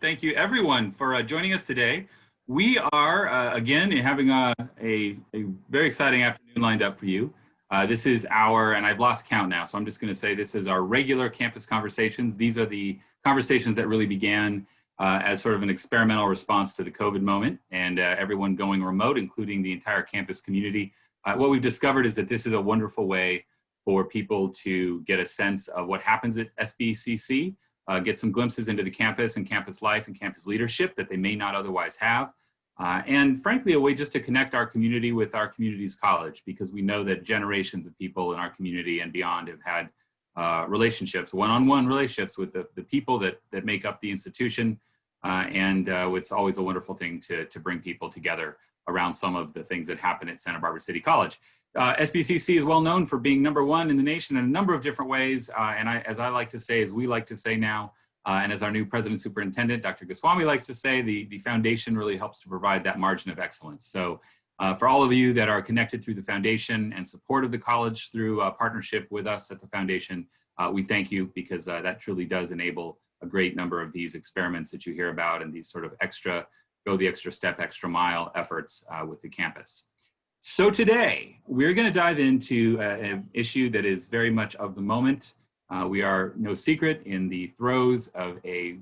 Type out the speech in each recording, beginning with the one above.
Thank you everyone for joining us today. We are, again, having a very exciting afternoon lined up for you. This is our, and I've lost count now, so I'm just gonna say this is our regular campus conversations. These are the conversations that really began as sort of an experimental response to the COVID moment and everyone going remote, including the entire campus community. What we've discovered is that this is a wonderful way for people to get a sense of what happens at SBCC, get some glimpses into the campus and campus life and campus leadership that they may not otherwise have. And frankly, a way just to connect our community with our community's college, because we know that generations of people in our community and beyond have had relationships, one-on-one relationships with the people that make up the institution. And it's always a wonderful thing to bring people together around some of the things that happen at Santa Barbara City College. SBCC is well known for being #1 in the nation in a number of different ways. And as I like to say, as we like to say now, and as our new president superintendent, Dr. Goswami likes to say, the foundation really helps to provide that margin of excellence. So for all of you that are connected through the foundation and support of the college through a partnership with us at the foundation, we thank you, because that truly does enable a great number of these experiments that you hear about and these sort of go the extra step, extra mile efforts with the campus. So today, we're going to dive into an issue that is very much of the moment. We are no secret in the throes of a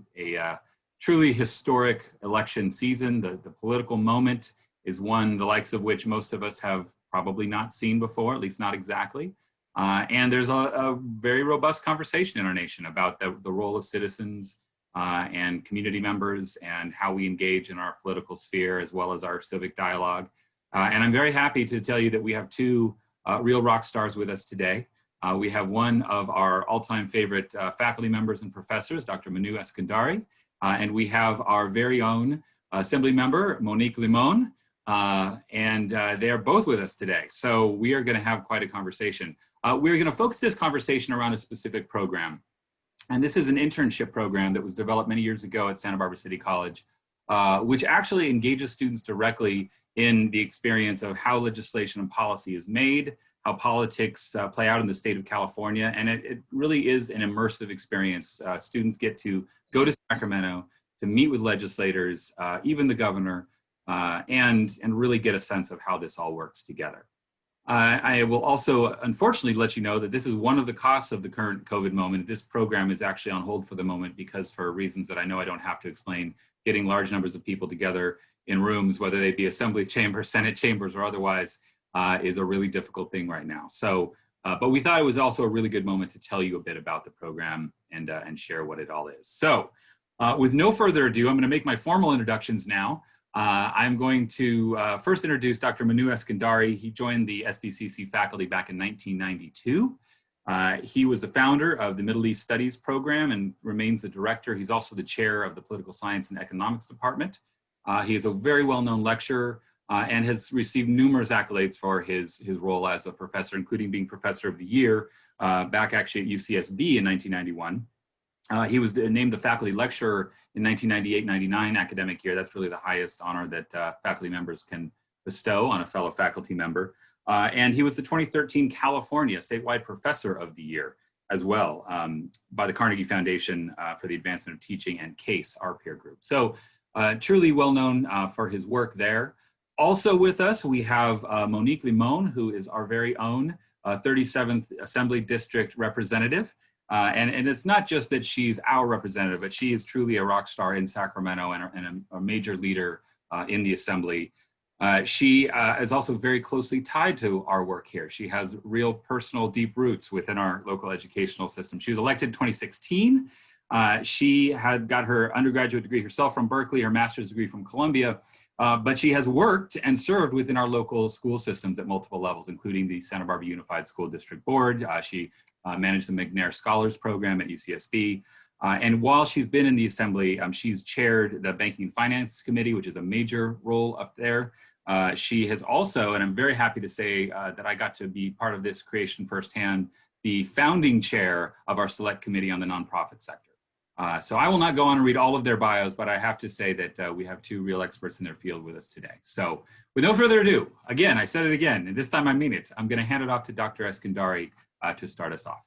truly historic election season. The political moment is one the likes of which most of us have probably not seen before, at least not exactly. And there's a very robust conversation in our nation about the role of citizens and community members and how we engage in our political sphere as well as our civic dialogue. And I'm very happy to tell you that we have two real rock stars with us today. We have one of our all-time favorite faculty members and professors, Dr. Manou Eskandari, and we have our very own Assembly member, Monique Limón, and they are both with us today. So we are going to have quite a conversation. We're going to focus this conversation around a specific program. And this is an internship program that was developed many years ago at Santa Barbara City College, which actually engages students directly in the experience of how legislation and policy is made, how politics play out in the state of California. And it really is an immersive experience. Students get to go to Sacramento to meet with legislators, even the governor, and really get a sense of how this all works together. I will also, unfortunately, let you know that this is one of the costs of the current COVID moment. This program is actually on hold for the moment because, for reasons that I know I don't have to explain, getting large numbers of people together in rooms, whether they be assembly chambers, Senate chambers, or otherwise, is a really difficult thing right now. So, but we thought it was also a really good moment to tell you a bit about the program and share what it all is. So, with no further ado, I'm going to make my formal introductions now. I'm going to first introduce Dr. Manou Eskandari. He joined the SBCC faculty back in 1992. He was the founder of the Middle East Studies program and remains the director. He's also the chair of the Political Science and Economics department. He is a very well-known lecturer and has received numerous accolades for his role as a professor, including being Professor of the Year back actually at UCSB in 1991. He was named the faculty lecturer in 1998-99 academic year. That's really the highest honor that faculty members can bestow on a fellow faculty member. And he was the 2013 California Statewide Professor of the Year as well by the Carnegie Foundation for the Advancement of Teaching and CASE, our peer group. So truly well known for his work there. Also with us, we have Monique Limón, who is our very own 37th Assembly District representative. And it's not just that she's our representative, but she is truly a rock star in Sacramento and a major leader in the Assembly. She is also very closely tied to our work here. She has real personal deep roots within our local educational system. She was elected in 2016. She had got her undergraduate degree herself from Berkeley, her master's degree from Columbia, but she has worked and served within our local school systems at multiple levels, including the Santa Barbara Unified School District Board. She managed the McNair Scholars Program at UCSB. And while she's been in the Assembly, she's chaired the Banking and Finance Committee, which is a major role up there. She has also, and I'm very happy to say that I got to be part of this creation firsthand, the founding chair of our select committee on the nonprofit sector. So I will not go on and read all of their bios, but I have to say that we have two real experts in their field with us today. So with no further ado, again, I said it again, and this time I mean it. I'm going to hand it off to Dr. Eskandari to start us off.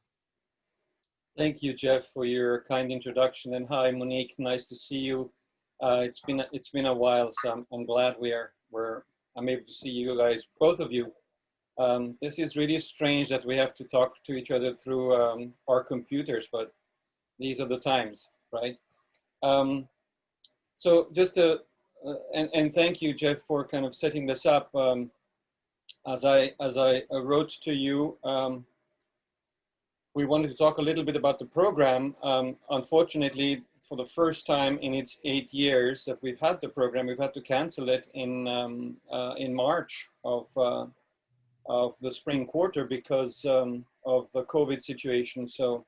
Thank you, Jeff, for your kind introduction. And hi, Monique. Nice to see you It's been a while, so I'm glad I'm able to see you guys, both of you. This is really strange that we have to talk to each other through our computers, but these are the times, right? So just and thank you, Jeff, for kind of setting this up. As I wrote to you, we wanted to talk a little bit about the program. Unfortunately, for the first time in its 8 years that we've had the program, we've had to cancel it in March of the spring quarter because of the COVID situation. So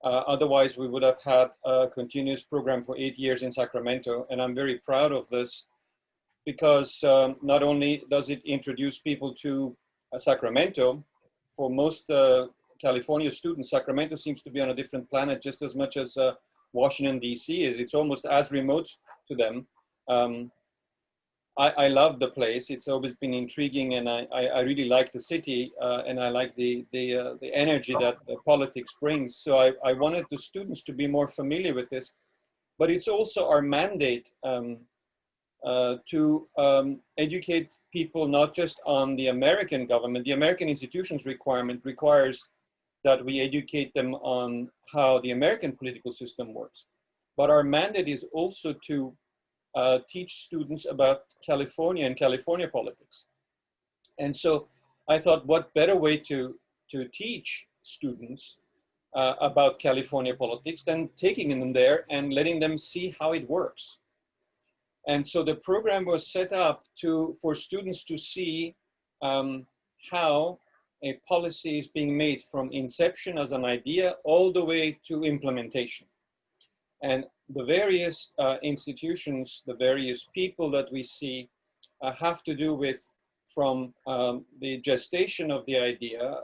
otherwise, we would have had a continuous program for 8 years in Sacramento, and I'm very proud of this because not only does it introduce people to Sacramento, for most California students, Sacramento seems to be on a different planet just as much as Washington, D.C. is. It's almost as remote to them. I love the place. It's always been intriguing, and I really like the city, and I like the energy that politics brings. So I wanted the students to be more familiar with this, but it's also our mandate to educate people not just on the American government. The American institutions requirement requires that we educate them on how the American political system works. But our mandate is also to teach students about California and California politics. And so I thought, what better way to teach students about California politics than taking them there and letting them see how it works. And so the program was set up for students to see how a policy is being made from inception as an idea all the way to implementation. And the various institutions, the various people that we see have to do with from the gestation of the idea,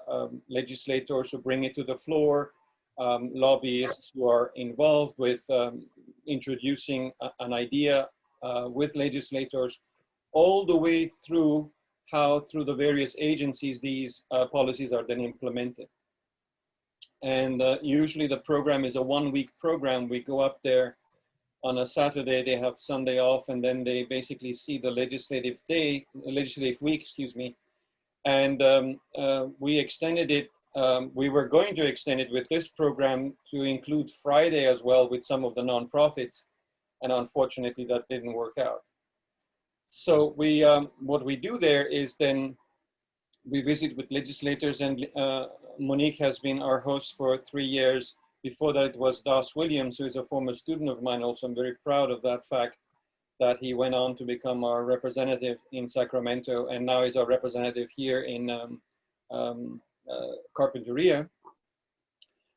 legislators who bring it to the floor, lobbyists who are involved with introducing an idea with legislators, all the way through how through the various agencies these policies are then implemented. And usually the program is a 1-week program. We go up there on a Saturday, they have Sunday off, and then they basically see the legislative week, excuse me. And we extended it, we were going to extend it with this program to include Friday as well with some of the nonprofits. And unfortunately that didn't work out. So we, what we do there is then we visit with legislators, and Monique has been our host for 3 years. Before that, it was Das Williams, who is a former student of mine also. I'm very proud of that fact that he went on to become our representative in Sacramento, and now is our representative here in Carpinteria.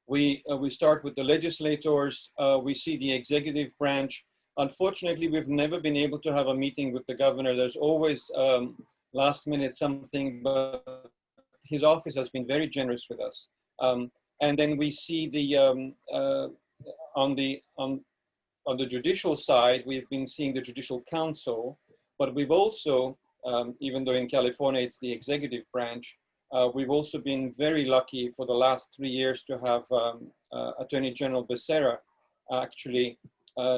We start with the legislators. We see the executive branch. Unfortunately, we've never been able to have a meeting with the governor. There's always last minute something, but his office has been very generous with us. And then we see the on the judicial side, we've been seeing the Judicial Council, but we've also, even though in California it's the executive branch, we've also been very lucky for the last 3 years to have Attorney General Becerra actually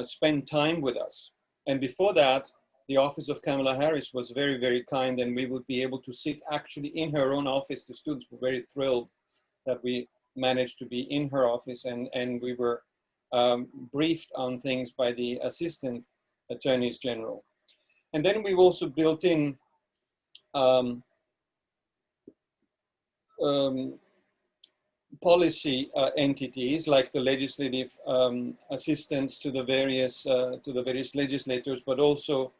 spend time with us. And before that, the office of Kamala Harris was very, very kind, and we would be able to sit actually in her own office. The students were very thrilled that we managed to be in her office, and we were briefed on things by the assistant attorneys general. And then we've also built in policy entities like the legislative assistants to the various legislators, but also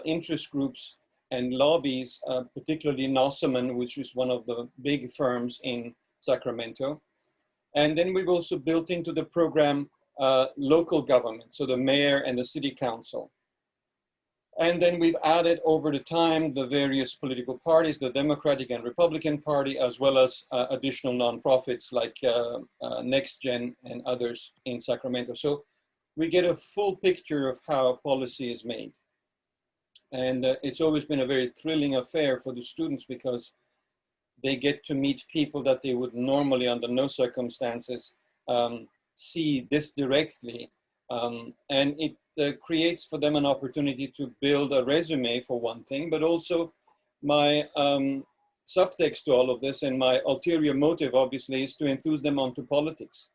interest groups and lobbies, particularly Nossaman, which is one of the big firms in Sacramento. And then we've also built into the program local government, so the mayor and the city council. And then we've added over the time the various political parties, the Democratic and Republican Party, as well as additional nonprofits like NextGen and others in Sacramento. So we get a full picture of how policy is made. And it's always been a very thrilling affair for the students because they get to meet people that they would normally, under no circumstances, see this directly. And creates for them an opportunity to build a resume for one thing, but also my subtext to all of this and my ulterior motive obviously is to enthuse them onto politics.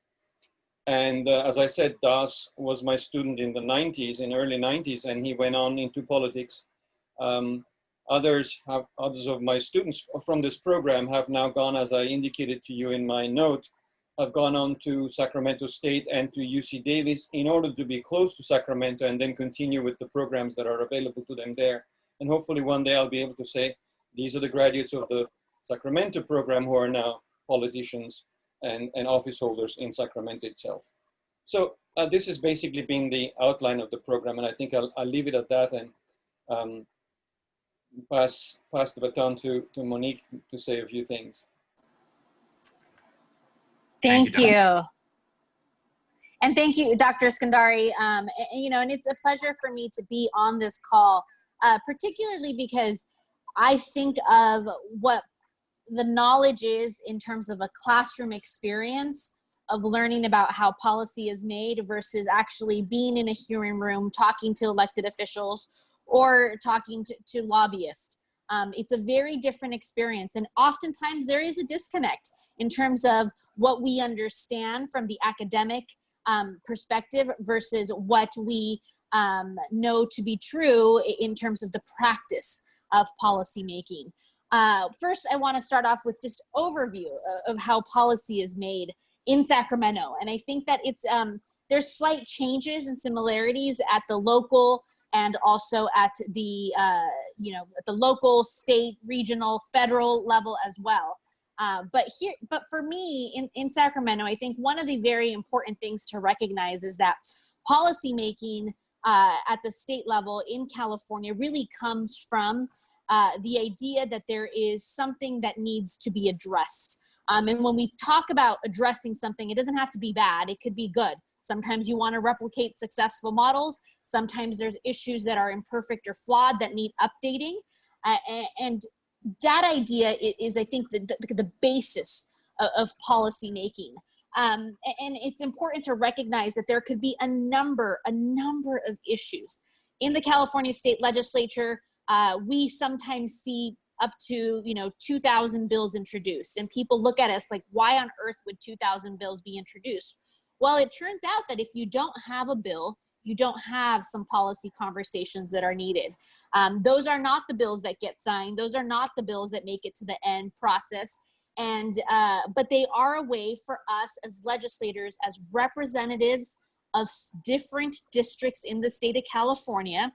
And as I said, Das was my student in the 90s, in early 90s, and he went on into politics. Others of my students from this program have now gone, as I indicated to you in my note, have gone on to Sacramento State and to UC Davis in order to be close to Sacramento and then continue with the programs that are available to them there. And hopefully one day I'll be able to say, these are the graduates of the Sacramento program who are now politicians and office holders in Sacramento itself. So this has basically been the outline of the program, and I think I'll leave it at that and pass the baton to Monique to say a few things. Thank you. And thank you, Dr. Eskandari. You know, and it's a pleasure for me to be on this call, particularly because I think of what the knowledge is in terms of a classroom experience of learning about how policy is made versus actually being in a hearing room, talking to elected officials or talking to lobbyists. It's a very different experience. And oftentimes there is a disconnect in terms of what we understand from the academic perspective versus what we know to be true in terms of the practice of policymaking. First, I want to start off with just overview of how policy is made in Sacramento. And I think that it's there's slight changes and similarities at the local and also at the you know, at the local, state, regional, federal level as well. But for me in Sacramento, I think one of the very important things to recognize is that policymaking at the state level in California really comes from the idea that there is something that needs to be addressed. And when we talk about addressing something, it doesn't have to be bad, it could be good. Sometimes you want to replicate successful models. Sometimes there's issues that are imperfect or flawed that need updating. And that idea is, I think, the basis of policy making. And it's important to recognize that there could be a number of issues. In the California state legislature, we sometimes see up to 2,000 bills introduced. And people look at us like, why on earth would 2,000 bills be introduced? Well, it turns out that if you don't have a bill, you don't have some policy conversations that are needed. Those are not the bills that get signed. Those are not the bills that make it to the end process. And but they are a way for us as legislators, as representatives of different districts in the state of California,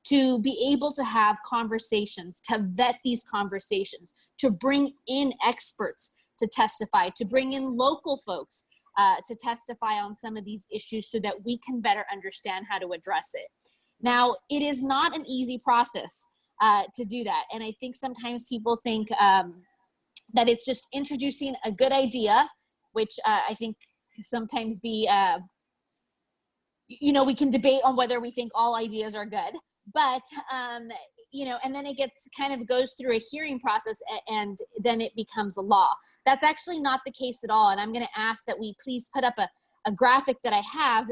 to be able to have conversations, to vet these conversations, to bring in experts to testify, to bring in local folks to testify on some of these issues so that we can better understand how to address it. Now, it is not an easy process to do that. And I think sometimes people think that it's just introducing a good idea, which I think sometimes be, we can debate on whether we think all ideas are good, but, and then it goes through a hearing process and then it becomes a law. That's actually not the case at all. And I'm going to ask that we please put up a graphic that I have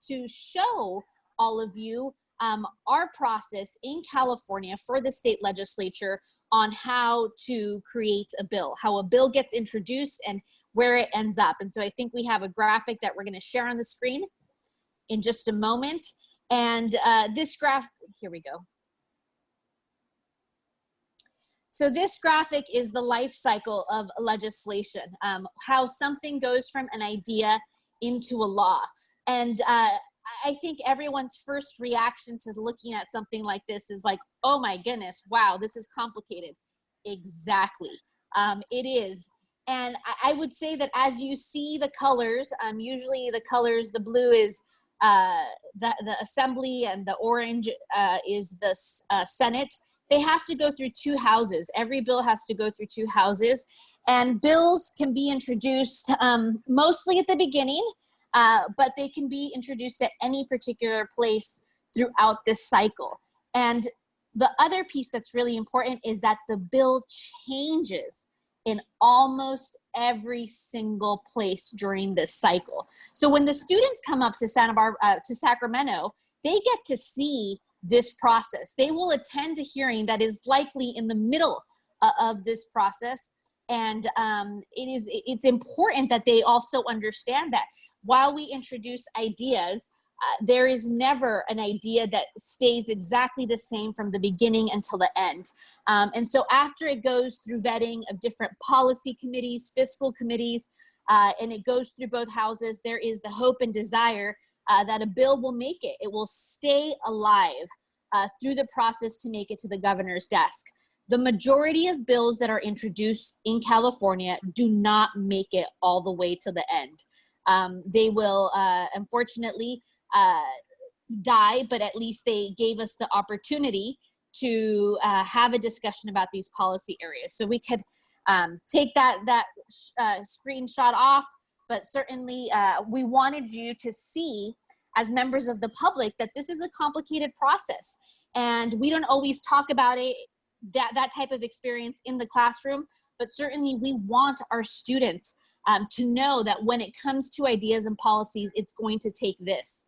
to show all of you our process in California for the state legislature on how to create a bill, how a bill gets introduced and where it ends up. And so I think we have a graphic that we're going to share on the screen in just a moment. And this graph, here we go. So this graphic is the life cycle of legislation, how something goes from an idea into a law. And I think everyone's first reaction to looking at something like this is like, oh my goodness, wow, this is complicated. Exactly, it is. And I would say that as you see the colors, usually the colors, the blue is the Assembly and the orange is the Senate. They have to go through two houses. Every bill has to go through two houses. And bills can be introduced mostly at the beginning, but they can be introduced at any particular place throughout this cycle. And the other piece that's really important is that the bill changes in almost every single place during this cycle. So when the students come up to Sacramento, they get to see this process. They will attend a hearing that is likely in the middle of this process. And it's important that they also understand that while we introduce ideas, there is never an idea that stays exactly the same from the beginning until the end. And so after it goes through vetting of different policy committees, fiscal committees, and it goes through both houses, there is the hope and desire that a bill will make it. It will stay alive through the process to make it to the governor's desk. The majority of bills that are introduced in California do not make it all the way to the end. They will, unfortunately, die, but at least they gave us the opportunity to have a discussion about these policy areas. So we could take that screenshot off, but certainly we wanted you to see as members of the public that this is a complicated process. And we don't always talk about it, that type of experience in the classroom, but certainly we want our students to know that when it comes to ideas and policies, it's going to take this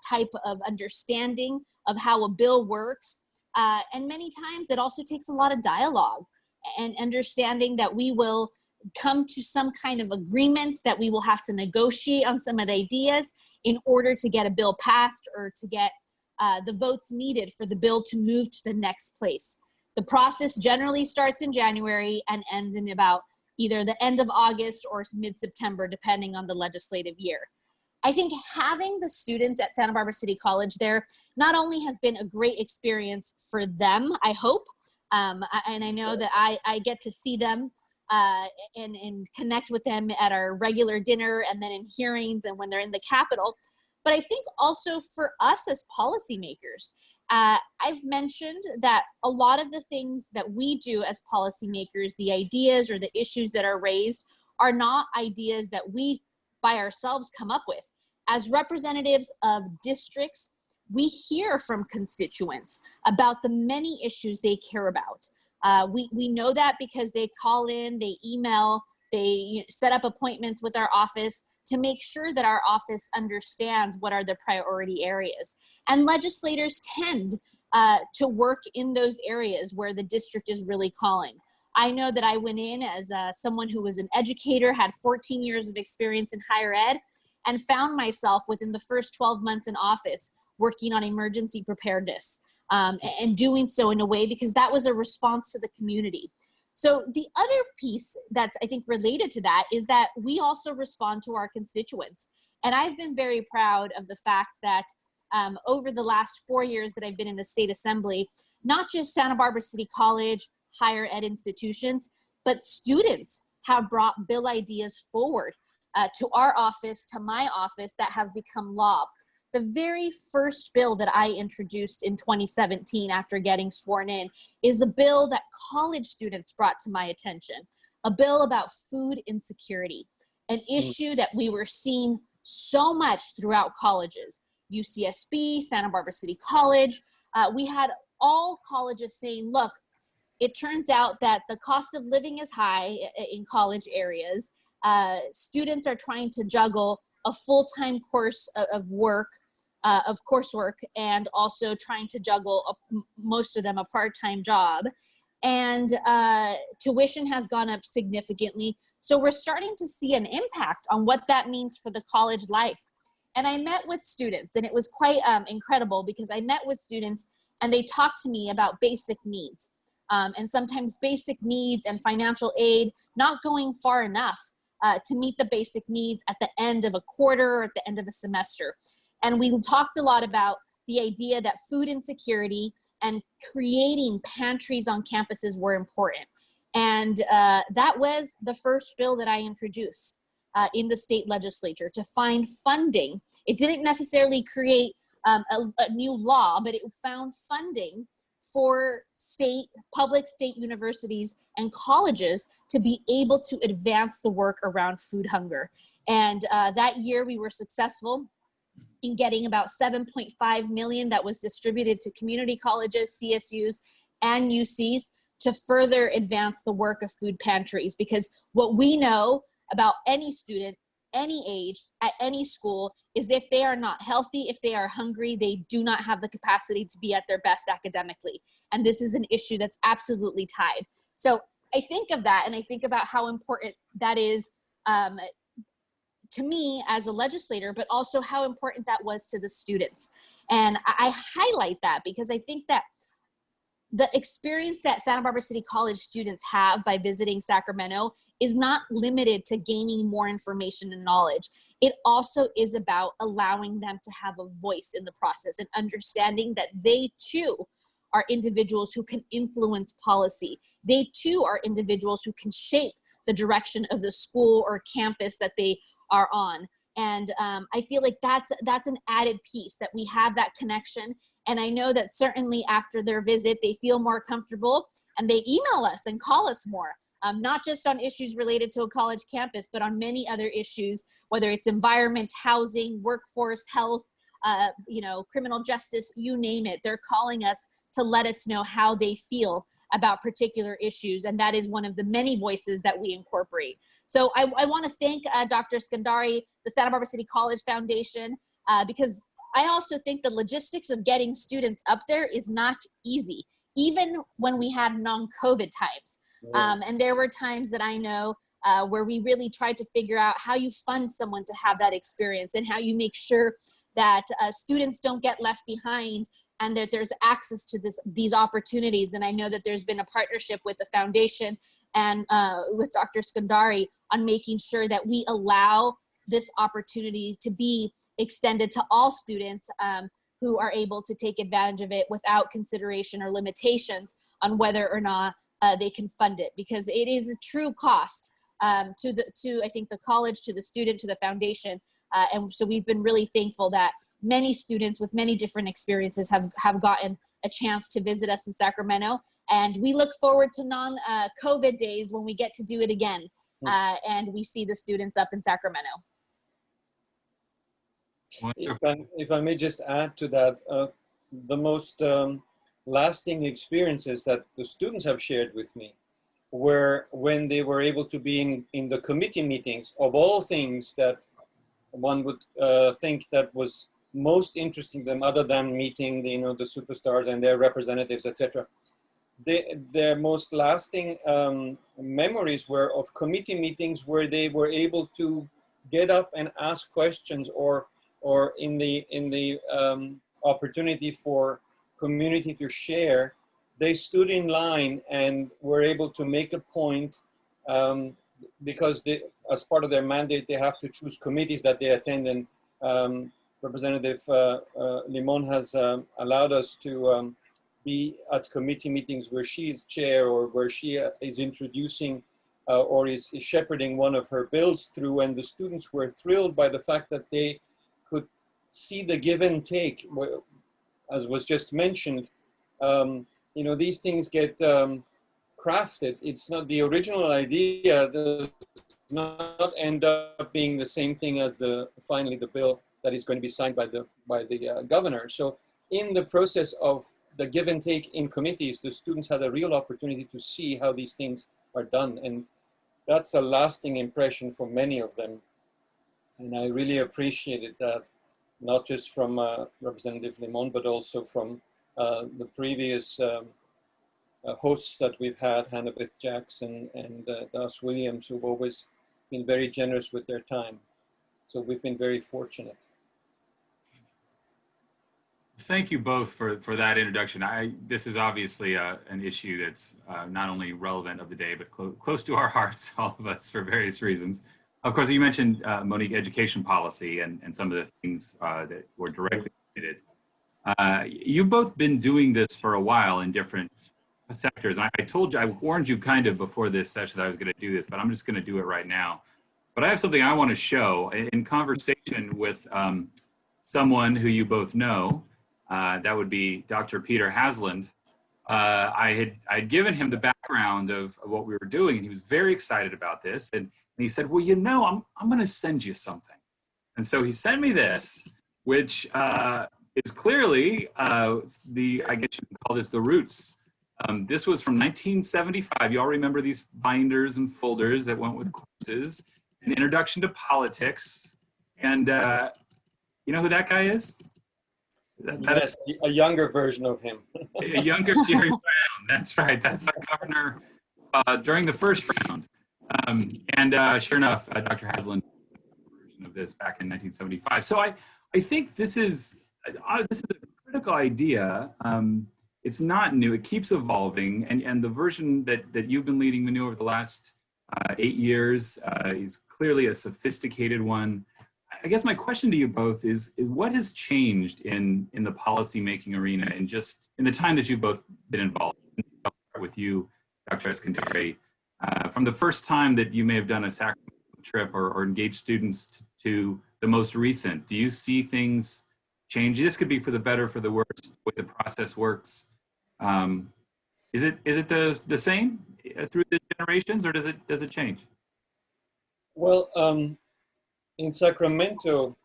type of understanding of how a bill works. And many times it also takes a lot of dialogue and understanding that we will come to some kind of agreement, that we will have to negotiate on some of the ideas in order to get a bill passed or to get the votes needed for the bill to move to the next place. The process generally starts in January and ends in about either the end of August or mid-September, depending on the legislative year. I think having the students at Santa Barbara City College there not only has been a great experience for them, I hope, and I know that I get to see them and connect with them at our regular dinner and then in hearings and when they're in the Capitol, but I think also for us as policymakers, I've mentioned that a lot of the things that we do as policymakers, the ideas or the issues that are raised, are not ideas that we by ourselves come up with. As representatives of districts, we hear from constituents about the many issues they care about. We know that because they call in, they email, they set up appointments with our office to make sure that our office understands what are the priority areas. And legislators tend to work in those areas where the district is really calling. I know that I went in as someone who was an educator, had 14 years of experience in higher ed, and found myself within the first 12 months in office working on emergency preparedness and doing so in a way because that was a response to the community. So the other piece that's, I think, related to that is that we also respond to our constituents. And I've been very proud of the fact that over the last 4 years that I've been in the state assembly, not just Santa Barbara City College, higher ed institutions, but students have brought bill ideas forward to our office, to my office, that have become law. The very first bill that I introduced in 2017 after getting sworn in is a bill that college students brought to my attention, a bill about food insecurity, an issue that we were seeing so much throughout colleges. UCSB, Santa Barbara City College, we had all colleges saying, look, it turns out that the cost of living is high in college areas. Students are trying to juggle a full-time course of work, of coursework, and also trying to juggle, most of them, a part-time job. And tuition has gone up significantly. So we're starting to see an impact on what that means for the college life. And I met with students, and it was quite incredible because I met with students and they talked to me about basic needs. And sometimes basic needs and financial aid not going far enough to meet the basic needs at the end of a quarter or at the end of a semester. And we talked a lot about the idea that food insecurity and creating pantries on campuses were important. And that was the first bill that I introduced in the state legislature to find funding. It didn't necessarily create a new law, but it found funding for public state universities and colleges to be able to advance the work around food hunger. And that year we were successful in getting about 7.5 million that was distributed to community colleges, CSUs, and UCs to further advance the work of food pantries. Because what we know about any student any age, at any school, is if they are not healthy, if they are hungry, they do not have the capacity to be at their best academically. And this is an issue that's absolutely tied. So I think of that, and I think about how important that is to me as a legislator, but also how important that was to the students. And I highlight that because I think that the experience that Santa Barbara City College students have by visiting Sacramento is not limited to gaining more information and knowledge. It also is about allowing them to have a voice in the process and understanding that they too are individuals who can influence policy. They too are individuals who can shape the direction of the school or campus that they are on. And I feel like that's an added piece, that we have that connection. And I know that certainly after their visit, they feel more comfortable and they email us and call us more, not just on issues related to a college campus, but on many other issues, whether it's environment, housing, workforce, health, criminal justice, you name it. They're calling us to let us know how they feel about particular issues. And that is one of the many voices that we incorporate. So I want to thank Dr. Eskandari, the Santa Barbara City College Foundation, because I also think the logistics of getting students up there is not easy, even when we had non-COVID times. And there were times that I know where we really tried to figure out how you fund someone to have that experience and how you make sure that students don't get left behind and that there's access to these opportunities. And I know that there's been a partnership with the foundation and with Dr. Eskandari on making sure that we allow this opportunity to be extended to all students who are able to take advantage of it without consideration or limitations on whether or not they can fund it, because it is a true cost to I think the college, to the student, to the foundation. And so we've been really thankful that many students with many different experiences have gotten a chance to visit us in Sacramento. And we look forward to non-COVID days when we get to do it again. And we see the students up in Sacramento. If I may just add to that, the most lasting experiences that the students have shared with me were when they were able to be in the committee meetings of all things that one would think that was most interesting to them, other than meeting the superstars and their representatives, etc. Their most lasting memories were of committee meetings where they were able to get up and ask questions, or in the opportunity for community to share, they stood in line and were able to make a point, because as part of their mandate, they have to choose committees that they attend. And Representative Limón has allowed us to be at committee meetings where she is chair, or where she is introducing or is shepherding one of her bills through. And the students were thrilled by the fact that they could see the give and take. As was just mentioned, these things get crafted. It's not the original idea, does not end up being the same thing as finally the bill that is going to be signed by the governor. So in the process of the give and take in committees, the students had a real opportunity to see how these things are done. And that's a lasting impression for many of them. And I really appreciated that, not just from Representative Limón, but also from the previous hosts that we've had, Hannah-Beth Jackson and Das Williams, who've always been very generous with their time. So we've been very fortunate. Thank you both for that introduction. This is obviously an issue that's not only relevant of the day, but close to our hearts, all of us, for various reasons. Of course, you mentioned, Monique, education policy and some of the things that were directly related. You've both been doing this for a while in different sectors. I told you, I warned you kind of before this session that I was going to do this, but I'm just going to do it right now. But I have something I want to show in conversation with someone who you both know. That would be Dr. Peter Hasland. I'd given him the background of what we were doing, and he was very excited about this. And he said, well, I'm going to send you something. And so he sent me this, which is clearly I guess you can call this the roots. This was from 1975. You all remember these binders and folders that went with courses. An Introduction to Politics. And you know who that guy is? Yes, a younger version of him. A younger Jerry Brown. That's right. That's our governor during the first round. Sure enough, Dr. Haslam version of this back in 1975. So I think this is a critical idea. It's not new. It keeps evolving. And the version that you've been leading, Manou, over the last 8 years is clearly a sophisticated one. I guess my question to you both is what has changed in the policymaking arena and just in the time that you've both been involved? I'll start with you, Dr. Eskandari. From the first time that you may have done a Sacramento trip or engaged students to the most recent, do you see things change? This could be for the better, for the worse, the way the process works. Is it the same through the generations, or does it change? Well, in Sacramento,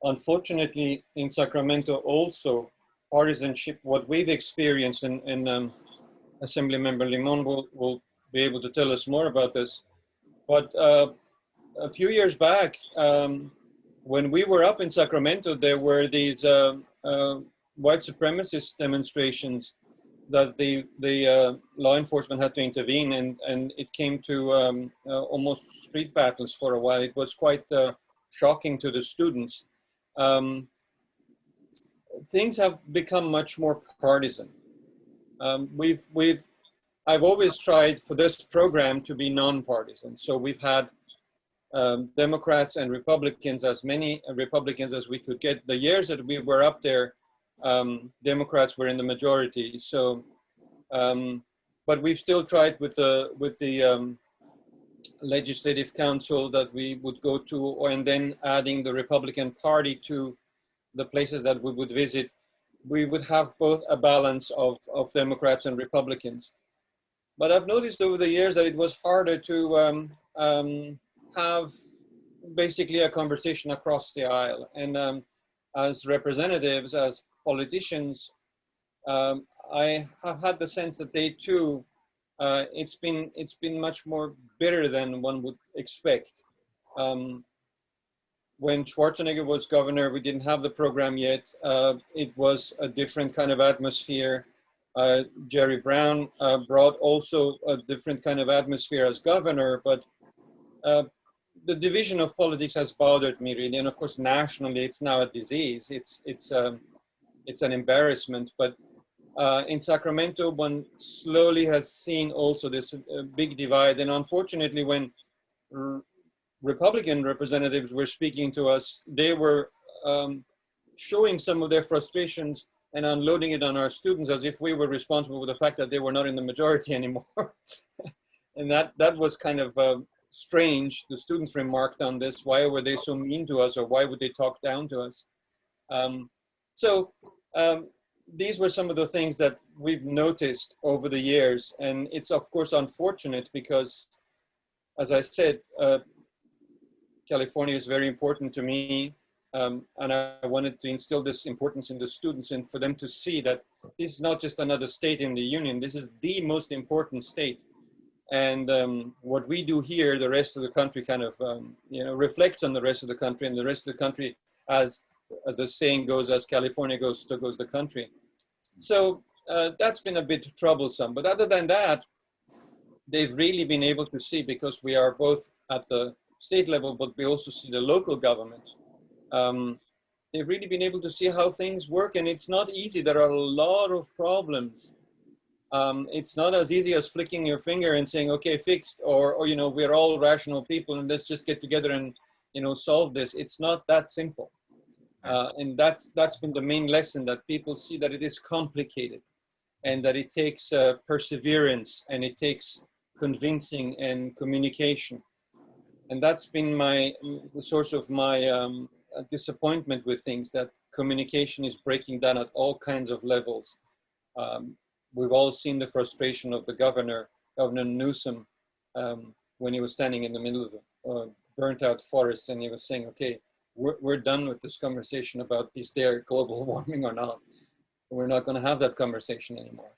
unfortunately, in Sacramento also, partisanship, what we've experienced, and Assemblymember Limón will be able to tell us more about this. But a few years back, when we were up in Sacramento, there were these white supremacist demonstrations that the law enforcement had to intervene, and it came to almost street battles for a while. It was quite shocking to the students. Things have become much more partisan. I've always tried for this program to be nonpartisan. So we've had Democrats and Republicans, as many Republicans as we could get. The years that we were up there, Democrats were in the majority. So, but we've still tried with the legislative council that we would go to, and then adding the Republican Party to the places that we would visit. We would have both a balance of Democrats and Republicans. But I've noticed over the years that it was harder to have basically a conversation across the aisle. And as representatives, as politicians, I have had the sense that they too, it's been much more bitter than one would expect. When Schwarzenegger was governor, we didn't have the program yet. It was a different kind of atmosphere. Jerry Brown brought also a different kind of atmosphere as governor, but the division of politics has bothered me really. And of course, nationally, it's now a disease. It's an embarrassment. But in Sacramento, one slowly has seen also this big divide. And unfortunately, when Republican representatives were speaking to us, they were showing some of their frustrations and unloading it on our students as if we were responsible for the fact that they were not in the majority anymore. And that was kind of strange. The students remarked on this. Why were they so mean to us, or why would they talk down to us? These were some of the things that we've noticed over the years. And it's of course unfortunate because, as I said, California is very important to me. And I wanted to instill this importance in the students and for them to see that this is not just another state in the union. This is the most important state. And what we do here, the rest of the country kind of reflects on the rest of the country, and the rest of the country, as the saying goes, as California goes, so goes the country. So that's been a bit troublesome. But other than that, they've really been able to see, because we are both at the state level, but we also see the local government. They've really been able to see how things work, and it's not easy. There are a lot of problems. It's not as easy as flicking your finger and saying, okay, fixed, or we're all rational people and let's just get together and, solve this. It's not that simple. And that's been the main lesson, that people see that it is complicated and that it takes perseverance and it takes convincing and communication. And that's been the source of my disappointment with things, that communication is breaking down at all kinds of levels. We've all seen the frustration of the Governor Newsom, when he was standing in the middle of a burnt out forest, and he was saying, okay, we're done with this conversation about is there global warming or not. We're not going to have that conversation anymore.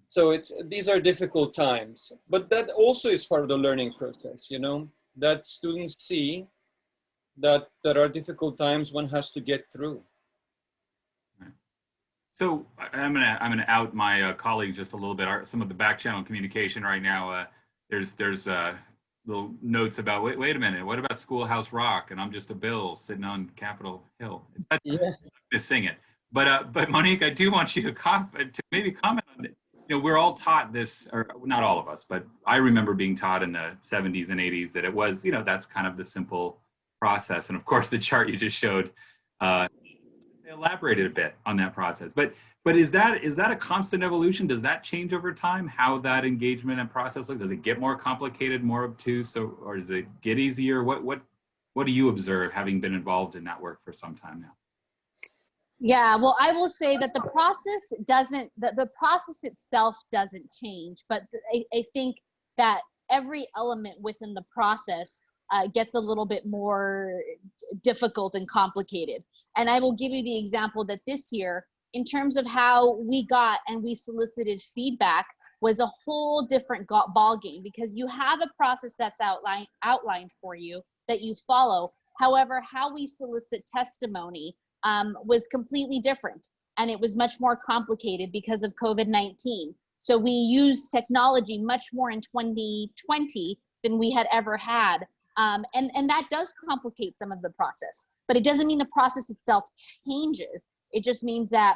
So these are difficult times, but that also is part of the learning process, you know, that students see that there are difficult times one has to get through. So I'm gonna out my colleague just a little bit. Some of the back channel communication right now. There's little notes about wait a minute. What about Schoolhouse Rock? And I'm just a Bill sitting on Capitol Hill. Yeah. I'm gonna sing it. But Monique, I do want you to maybe comment on it. You know, we're all taught this, or not all of us, but I remember being taught in the 70s and 80s that it was, you know, that's kind of the simple process. And of course, the chart you just showed elaborated a bit on that process. But is that a constant evolution? Does that change over time? How that engagement and process looks? Does it get more complicated, more obtuse, or does it get easier? What do you observe, having been involved in that work for some time now? Yeah, well, I will say that the process doesn't, the process itself doesn't change, but I think that every element within the process gets a little bit more difficult and complicated. And I will give you the example that this year, in terms of how we got and we solicited feedback, was a whole different ball game, because you have a process that's outlined for you that you follow. However, how we solicit testimony was completely different, and it was much more complicated because of COVID-19. So we used technology much more in 2020 than we had ever had. And that does complicate some of the process, but it doesn't mean the process itself changes. It just means that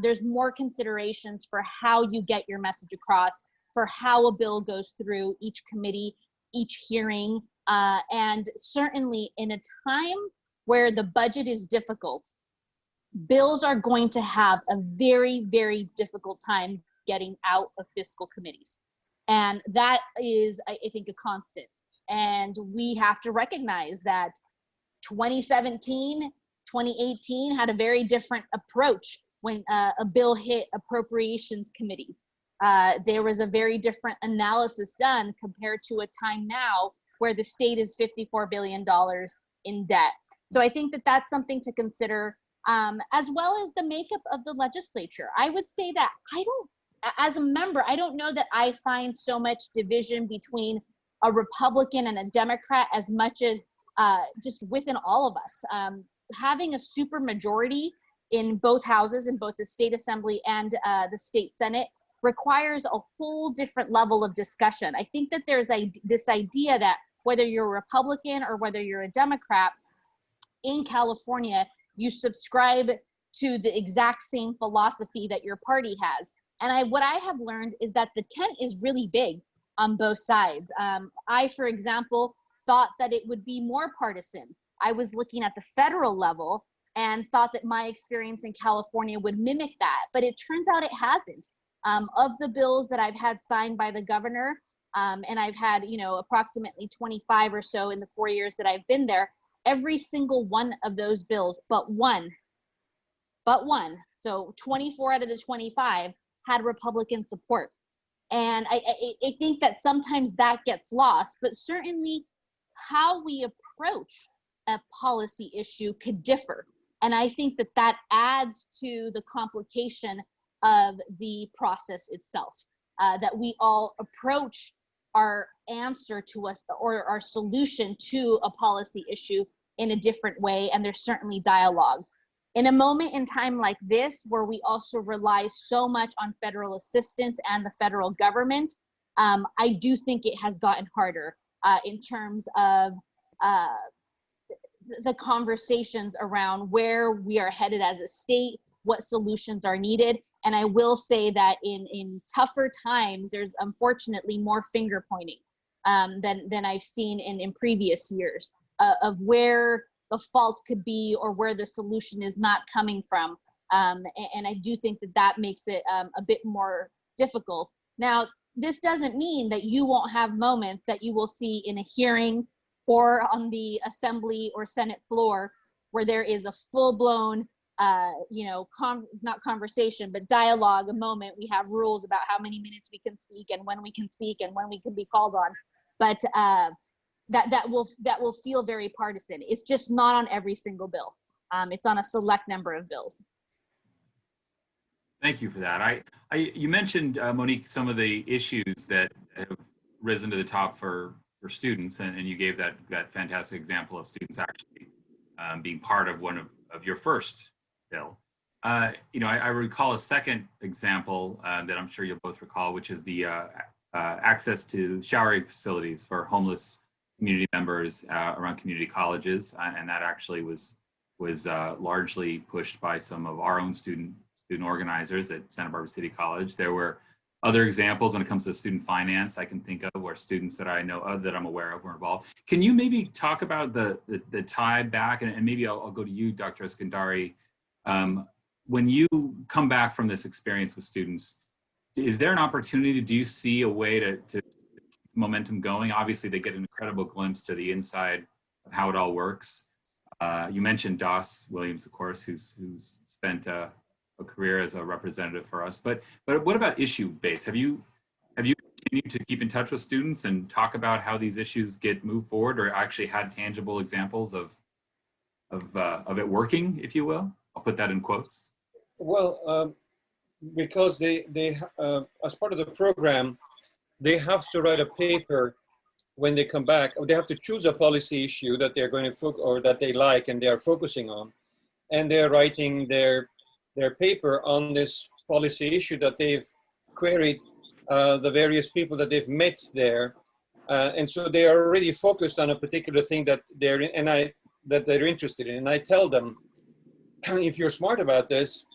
there's more considerations for how you get your message across, for how a bill goes through each committee, each hearing, and certainly in a time where the budget is difficult, bills are going to have a very, very difficult time getting out of fiscal committees. And that is, I think, a constant. And we have to recognize that 2017, 2018 had a very different approach when a bill hit appropriations committees. There was a very different analysis done compared to a time now where the state is $54 billion in debt. So I think that that's something to consider, as well as the makeup of the legislature. I would say that as a member, I don't know that I find so much division between a Republican and a Democrat as much as just within all of us. Having a super majority in both houses, in both the state assembly and the state senate, requires a whole different level of discussion. I think that there's this idea that whether you're a Republican or whether you're a Democrat, in California, you subscribe to the exact same philosophy that your party has. And what I have learned is that the tent is really big on both sides. I, for example, thought that it would be more partisan. I was looking at the federal level and thought that my experience in California would mimic that, but it turns out it hasn't. Of the bills that I've had signed by the governor, and I've had, approximately 25 or so in the 4 years that I've been there, every single one of those bills, but one, so 24 out of the 25 had Republican support. And I think that sometimes that gets lost, but certainly how we approach a policy issue could differ. And I think that that adds to the complication of the process itself, that we all approach our answer to us or our solution to a policy issue in a different way, and there's certainly dialogue. In a moment in time like this, where we also rely so much on federal assistance and the federal government, I do think it has gotten harder in terms of the conversations around where we are headed as a state, what solutions are needed. And I will say that in tougher times, there's unfortunately more finger pointing than I've seen in previous years of where the fault could be or where the solution is not coming from. And I do think that that makes it a bit more difficult. Now, this doesn't mean that you won't have moments that you will see in a hearing or on the assembly or Senate floor where there is a full-blown, not conversation, but dialogue, a moment. We have rules about how many minutes we can speak and when we can speak and when we can be called on. But that will feel very partisan. It's just not on every single bill. It's on a select number of bills. Thank you for that. You mentioned, Monique, some of the issues that have risen to the top for students, and you gave that fantastic example of students actually being part of one of your first bill. I recall a second example that I'm sure you'll both recall, which is the access to showering facilities for homeless community members around community colleges, and that actually was largely pushed by some of our own student organizers at Santa Barbara City College. There were other examples when it comes to student finance I can think of where students that I know of, that I'm aware of, were involved. Can you maybe talk about the tie back, and maybe I'll go to you, Dr. Eskandari. When you come back from this experience with students, is there an opportunity? Do you see a way to keep momentum going? Obviously, they get an incredible glimpse to the inside of how it all works. You mentioned Doss Williams, of course, who's spent a career as a representative for us. But what about issue based? Have you continued to keep in touch with students and talk about how these issues get moved forward, or actually had tangible examples of it working, if you will? I'll put that in quotes. Well, because they as part of the program, they have to write a paper when they come back. They have to choose a policy issue that they're going to or that they like and they are focusing on, and they're writing their paper on this policy issue that they've queried the various people that they've met there, and so they are already focused on a particular thing that they're interested in. And I tell them, if you're smart about this,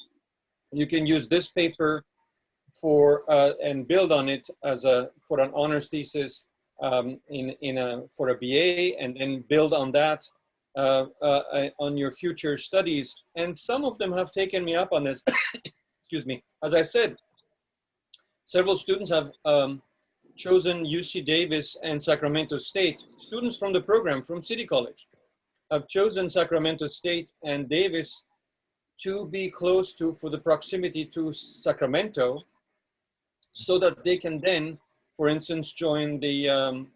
you can use this paper for and build on it as for an honors thesis for a BA, and then build on that on your future studies. And some of them have taken me up on this. Excuse me. As I said, several students have chosen UC Davis and Sacramento State. Students from the program from City College have chosen Sacramento State and Davis to be close to, for the proximity to Sacramento, so that they can then, for instance, join the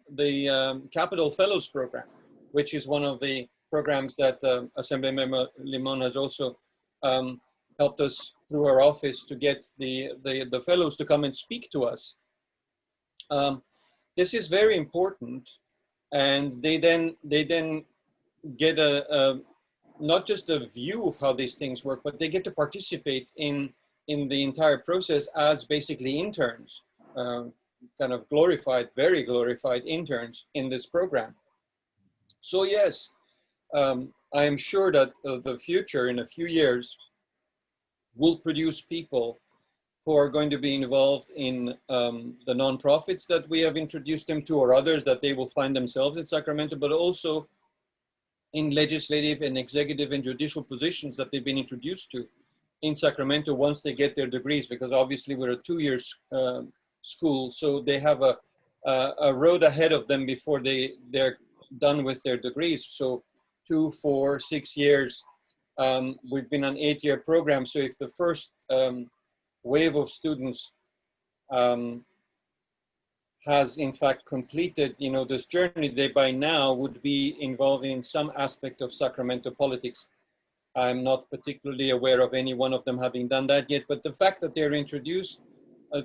Capital Fellows Program, which is one of the programs that Assemblymember Limón has also helped us through our office to get the fellows to come and speak to us. This is very important, and they then get not just a view of how these things work, but they get to participate in the entire process as basically interns, kind of glorified, very glorified interns in this program. So yes, I am sure that the future, in a few years, will produce people who are going to be involved in the nonprofits that we have introduced them to, or others that they will find themselves in Sacramento, but also in legislative and executive and judicial positions that they've been introduced to in Sacramento once they get their degrees, because obviously we're a 2-year school, so they have a road ahead of them before they're done with their degrees. So 2, 4, 6 years. We've been an 8-year program, so if the first wave of students has in fact completed, this journey, they by now would be involved in some aspect of Sacramento politics. I'm not particularly aware of any one of them having done that yet, but the fact that they're introduced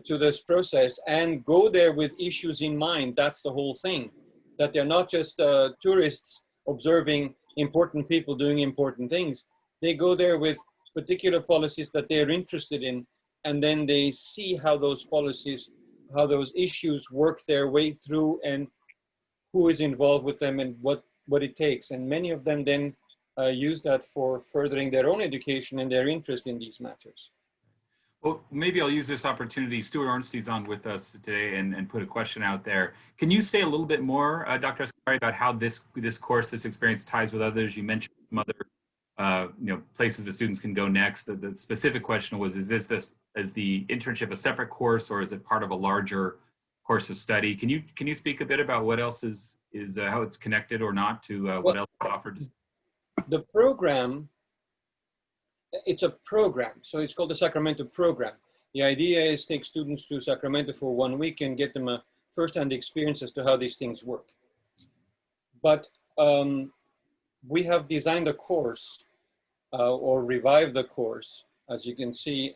to this process and go there with issues in mind, that's the whole thing. That they're not just tourists observing important people doing important things. They go there with particular policies that they're interested in, and then they see how those policies, how those issues work their way through, and who is involved with them, and what it takes. And many of them then use that for furthering their own education and their interest in these matters. Well, maybe I'll use this opportunity. Stuart Ornstein's on with us today and put a question out there. Can you say a little bit more, Dr. Eskandari, about how this course, this experience ties with others? You mentioned some other places that students can go next. The specific question was, is the internship a separate course, or is it part of a larger course of study? Can you speak a bit about what else is how it's connected or not to what else is offered? The program, it's a program, so it's called the Sacramento program. The idea is take students to Sacramento for 1 week and get them a first-hand experience as to how these things work. But we have designed a course or revived the course, as you can see,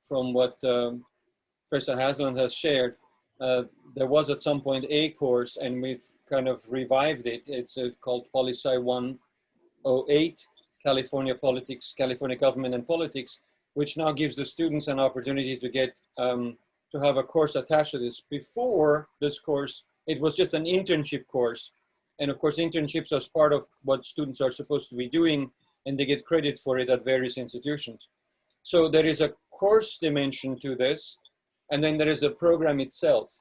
from what Professor Hasland has shared. There was at some point a course, and we've kind of revived it. It's called Poli-Sci 108, California Politics, California Government and Politics, which now gives the students an opportunity to get to have a course attached to this. Before this course, it was just an internship course. And of course, internships are part of what students are supposed to be doing, and they get credit for it at various institutions. So there is a course dimension to this, and then there is the program itself.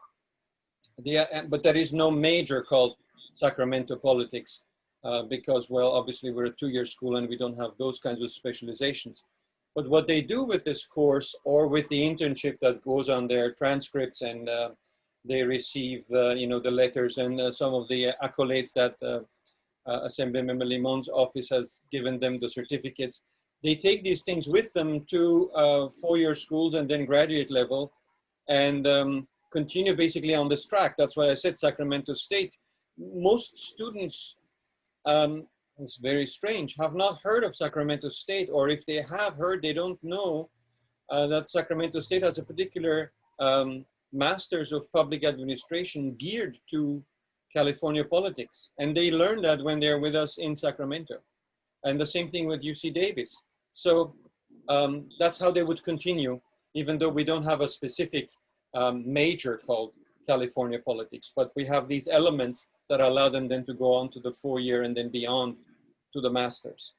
But there is no major called Sacramento Politics because, well, obviously we're a two-year school and we don't have those kinds of specializations. But what they do with this course or with the internship that goes on their transcripts, and they receive, you know, the letters and some of the accolades that Assemblymember Limon's office has given them, the certificates. They take these things with them to four-year schools and then graduate level, and continue basically on this track. That's why I said Sacramento State. Most students, it's very strange, have not heard of Sacramento State, or if they have heard, they don't know that Sacramento State has a particular Masters of Public Administration geared to California politics. And they learn that when they're with us in Sacramento. And the same thing with UC Davis. So that's how they would continue, even though we don't have a specific major called California politics, but we have these elements that allow them then to go on to the 4-year and then beyond to the masters.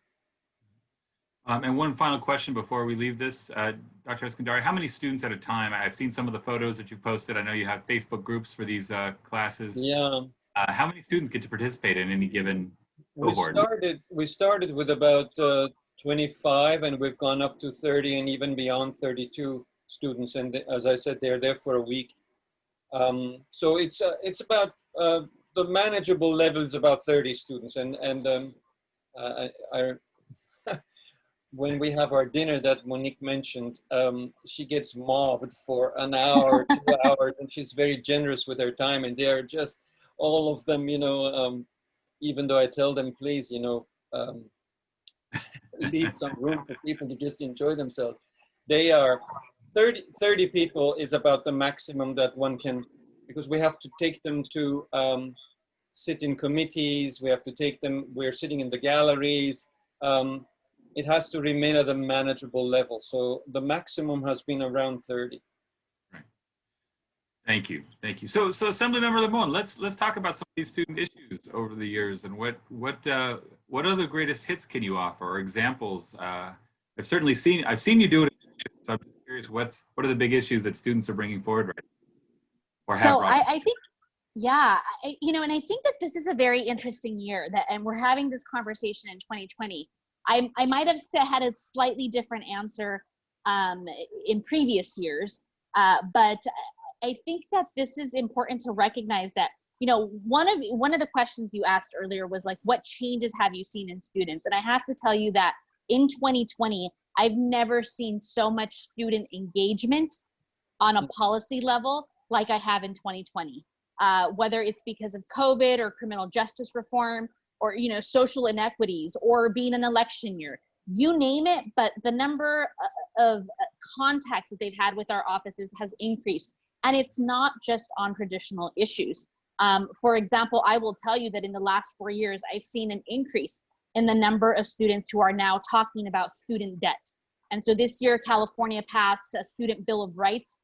And one final question before we leave this, Dr. Eskandari, how many students at a time? I've seen some of the photos that you've posted. I know you have Facebook groups for these classes. Yeah. How many students get to participate in any given cohort? We started with about 25, and we've gone up to 30 and even beyond 32 students. And as I said, they're there for a week. So it's about the manageable level is about 30 students. And when we have our dinner that Monique mentioned, she gets mobbed for an hour, 2 hours, and she's very generous with her time. And they are just all of them, you know, even though I tell them, please, you know, leave some room for people to just enjoy themselves. They are 30 people is about the maximum that one can, because we have to take them to sit in committees. We have to take them, we're sitting in the galleries. It has to remain at a manageable level. So the maximum has been around 30. Right. Thank you. Thank you. So Assemblymember Limon, let's talk about some of these student issues over the years, and what are the greatest hits can you offer, or examples? I've seen you do it. So I'm just curious, what are the big issues that students are bringing forward right now? Or so I think, yeah, you know, and I think that this is a very interesting year and we're having this conversation in 2020. I might have had a slightly different answer in previous years, but I think that this is important to recognize that, you know, one of the questions you asked earlier was like, what changes have you seen in students? And I have to tell you that in 2020, I've never seen so much student engagement on a policy level like I have in 2020, whether it's because of COVID or criminal justice reform, or, you know, social inequities, or being an election year, you name it, but the number of contacts that they've had with our offices has increased. And it's not just on traditional issues. For example, I will tell you that in the last 4 years, I've seen an increase in the number of students who are now talking about student debt. And so this year, California passed a student bill of rights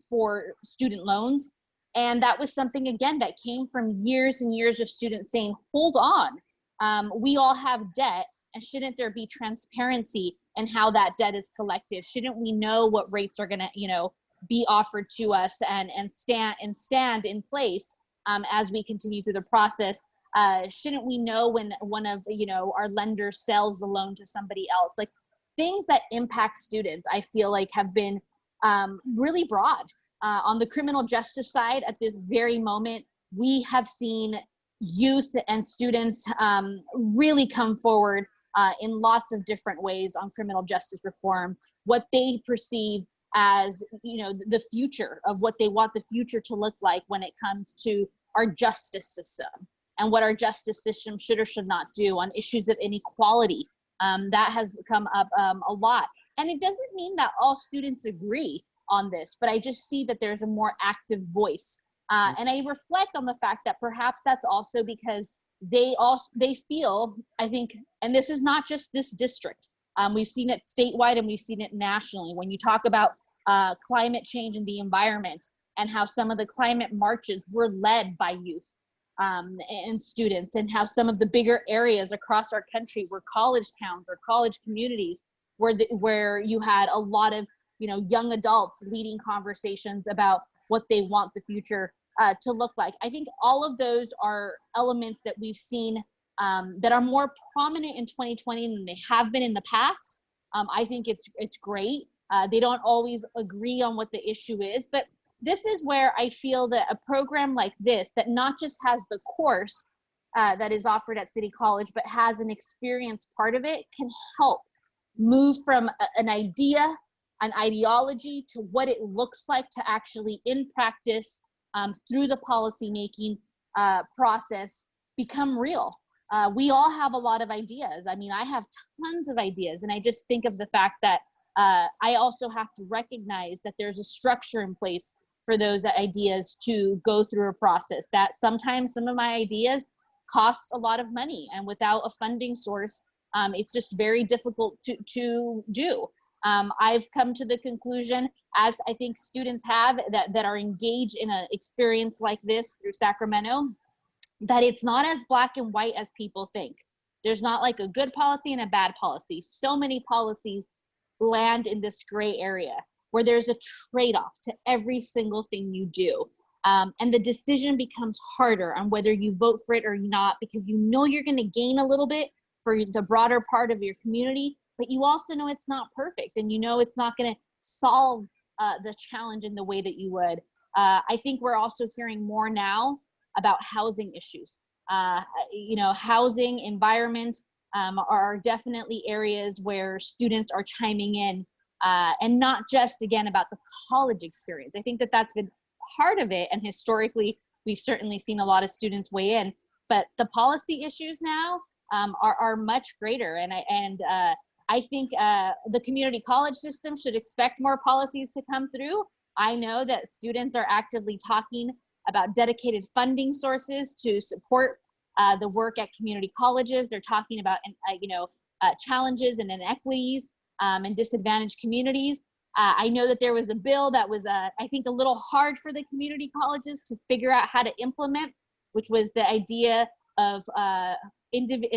for student loans. And that was something, again, that came from years and years of students saying, hold on, we all have debt, and shouldn't there be transparency in how that debt is collected? Shouldn't we know what rates are gonna, you know, be offered to us and stand in place as we continue through the process? Shouldn't we know when one of, you know, our lenders sells the loan to somebody else? Like, things that impact students, I feel like have been really broad. On the criminal justice side, at this very moment, we have seen youth and students really come forward in lots of different ways on criminal justice reform, what they perceive as, you know, the future of what they want the future to look like when it comes to our justice system and what our justice system should or should not do on issues of inequality. That has come up a lot. And it doesn't mean that all students agree on this, but I just see that there's a more active voice. And I reflect on the fact that perhaps that's also because they feel, I think, and this is not just this district. We've seen it statewide and we've seen it nationally. When you talk about climate change and the environment, and how some of the climate marches were led by youth and students, and how some of the bigger areas across our country were college towns or college communities where you had a lot of, you know, young adults leading conversations about what they want the future to look like. I think all of those are elements that we've seen that are more prominent in 2020 than they have been in the past. I think it's great. They don't always agree on what the issue is, but this is where I feel that a program like this, that not just has the course that is offered at City College, but has an experience part of it, can help move from an idea, an ideology, to what it looks like to actually, in practice, through the policymaking process, become real. We all have a lot of ideas. I mean, I have tons of ideas, and I just think of the fact that I also have to recognize that there's a structure in place for those ideas to go through a process, that sometimes some of my ideas cost a lot of money, and without a funding source, it's just very difficult to do. I've come to the conclusion, as I think students have that are engaged in an experience like this through Sacramento, that it's not as black and white as people think. There's not like a good policy and a bad policy. So many policies land in this gray area where there's a trade-off to every single thing you do. And the decision becomes harder on whether you vote for it or not, because you know you're gonna gain a little bit for the broader part of your community, but you also know it's not perfect, and you know it's not gonna solve the challenge in the way that you would. I think we're also hearing more now about housing issues. You know, housing, environment are definitely areas where students are chiming in, and not just, again, about the college experience. I think that that's been part of it, and historically, we've certainly seen a lot of students weigh in, but the policy issues now are much greater, and I think the community college system should expect more policies to come through. I know that students are actively talking about dedicated funding sources to support the work at community colleges. They're talking about, you know, challenges and inequities in disadvantaged communities. I know that there was a bill that was, I think, a little hard for the community colleges to figure out how to implement, which was the idea of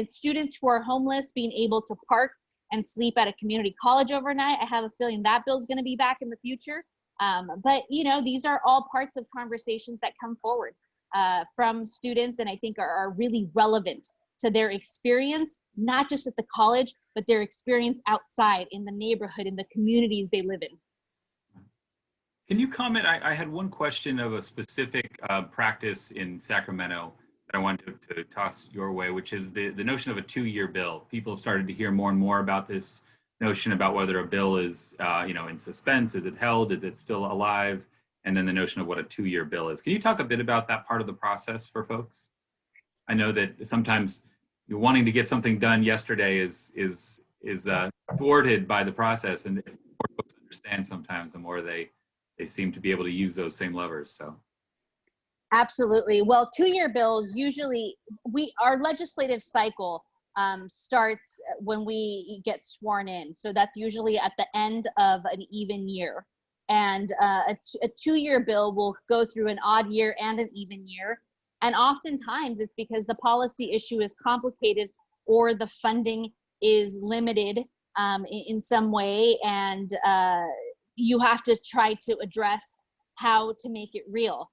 students who are homeless being able to park and sleep at a community college overnight. I have a feeling that bill is going to be back in the future. But, you know, these are all parts of conversations that come forward from students, and I think are really relevant to their experience, not just at the college, but their experience outside in the neighborhood, in the communities they live in. Can you comment? I had one question of a specific practice in Sacramento that I wanted to toss your way, which is the notion of a 2-year bill. People have started to hear more and more about this notion about whether a bill is, you know, in suspense, is it held, is it still alive, and then the notion of what a 2-year bill is. Can you talk a bit about that part of the process for folks? I know that sometimes you're wanting to get something done yesterday is thwarted by the process, and the more folks understand sometimes, the more they seem to be able to use those same levers. So. Absolutely. Well, 2-year bills, usually our legislative cycle starts when we get sworn in. So that's usually at the end of an even year. And a 2-year bill will go through an odd year and an even year. And oftentimes it's because the policy issue is complicated or the funding is limited in some way. And you have to try to address how to make it real.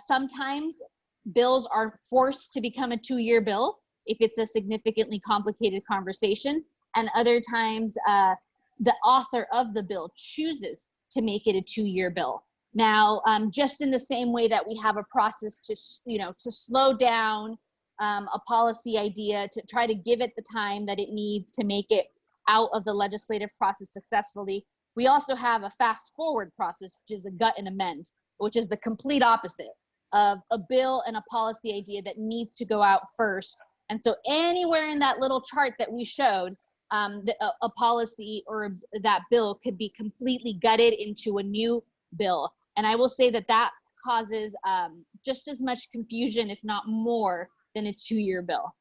Sometimes bills are forced to become a 2-year bill if it's a significantly complicated conversation. And other times the author of the bill chooses to make it a 2-year bill. Now, just in the same way that we have a process to, you know, to slow down a policy idea, to try to give it the time that it needs to make it out of the legislative process successfully, we also have a fast forward process, which is a gut and amend, which is the complete opposite of a bill and a policy idea that needs to go out first. And so anywhere in that little chart that we showed, a policy or that bill could be completely gutted into a new bill. And I will say that that causes just as much confusion, if not more, than a 2-year bill,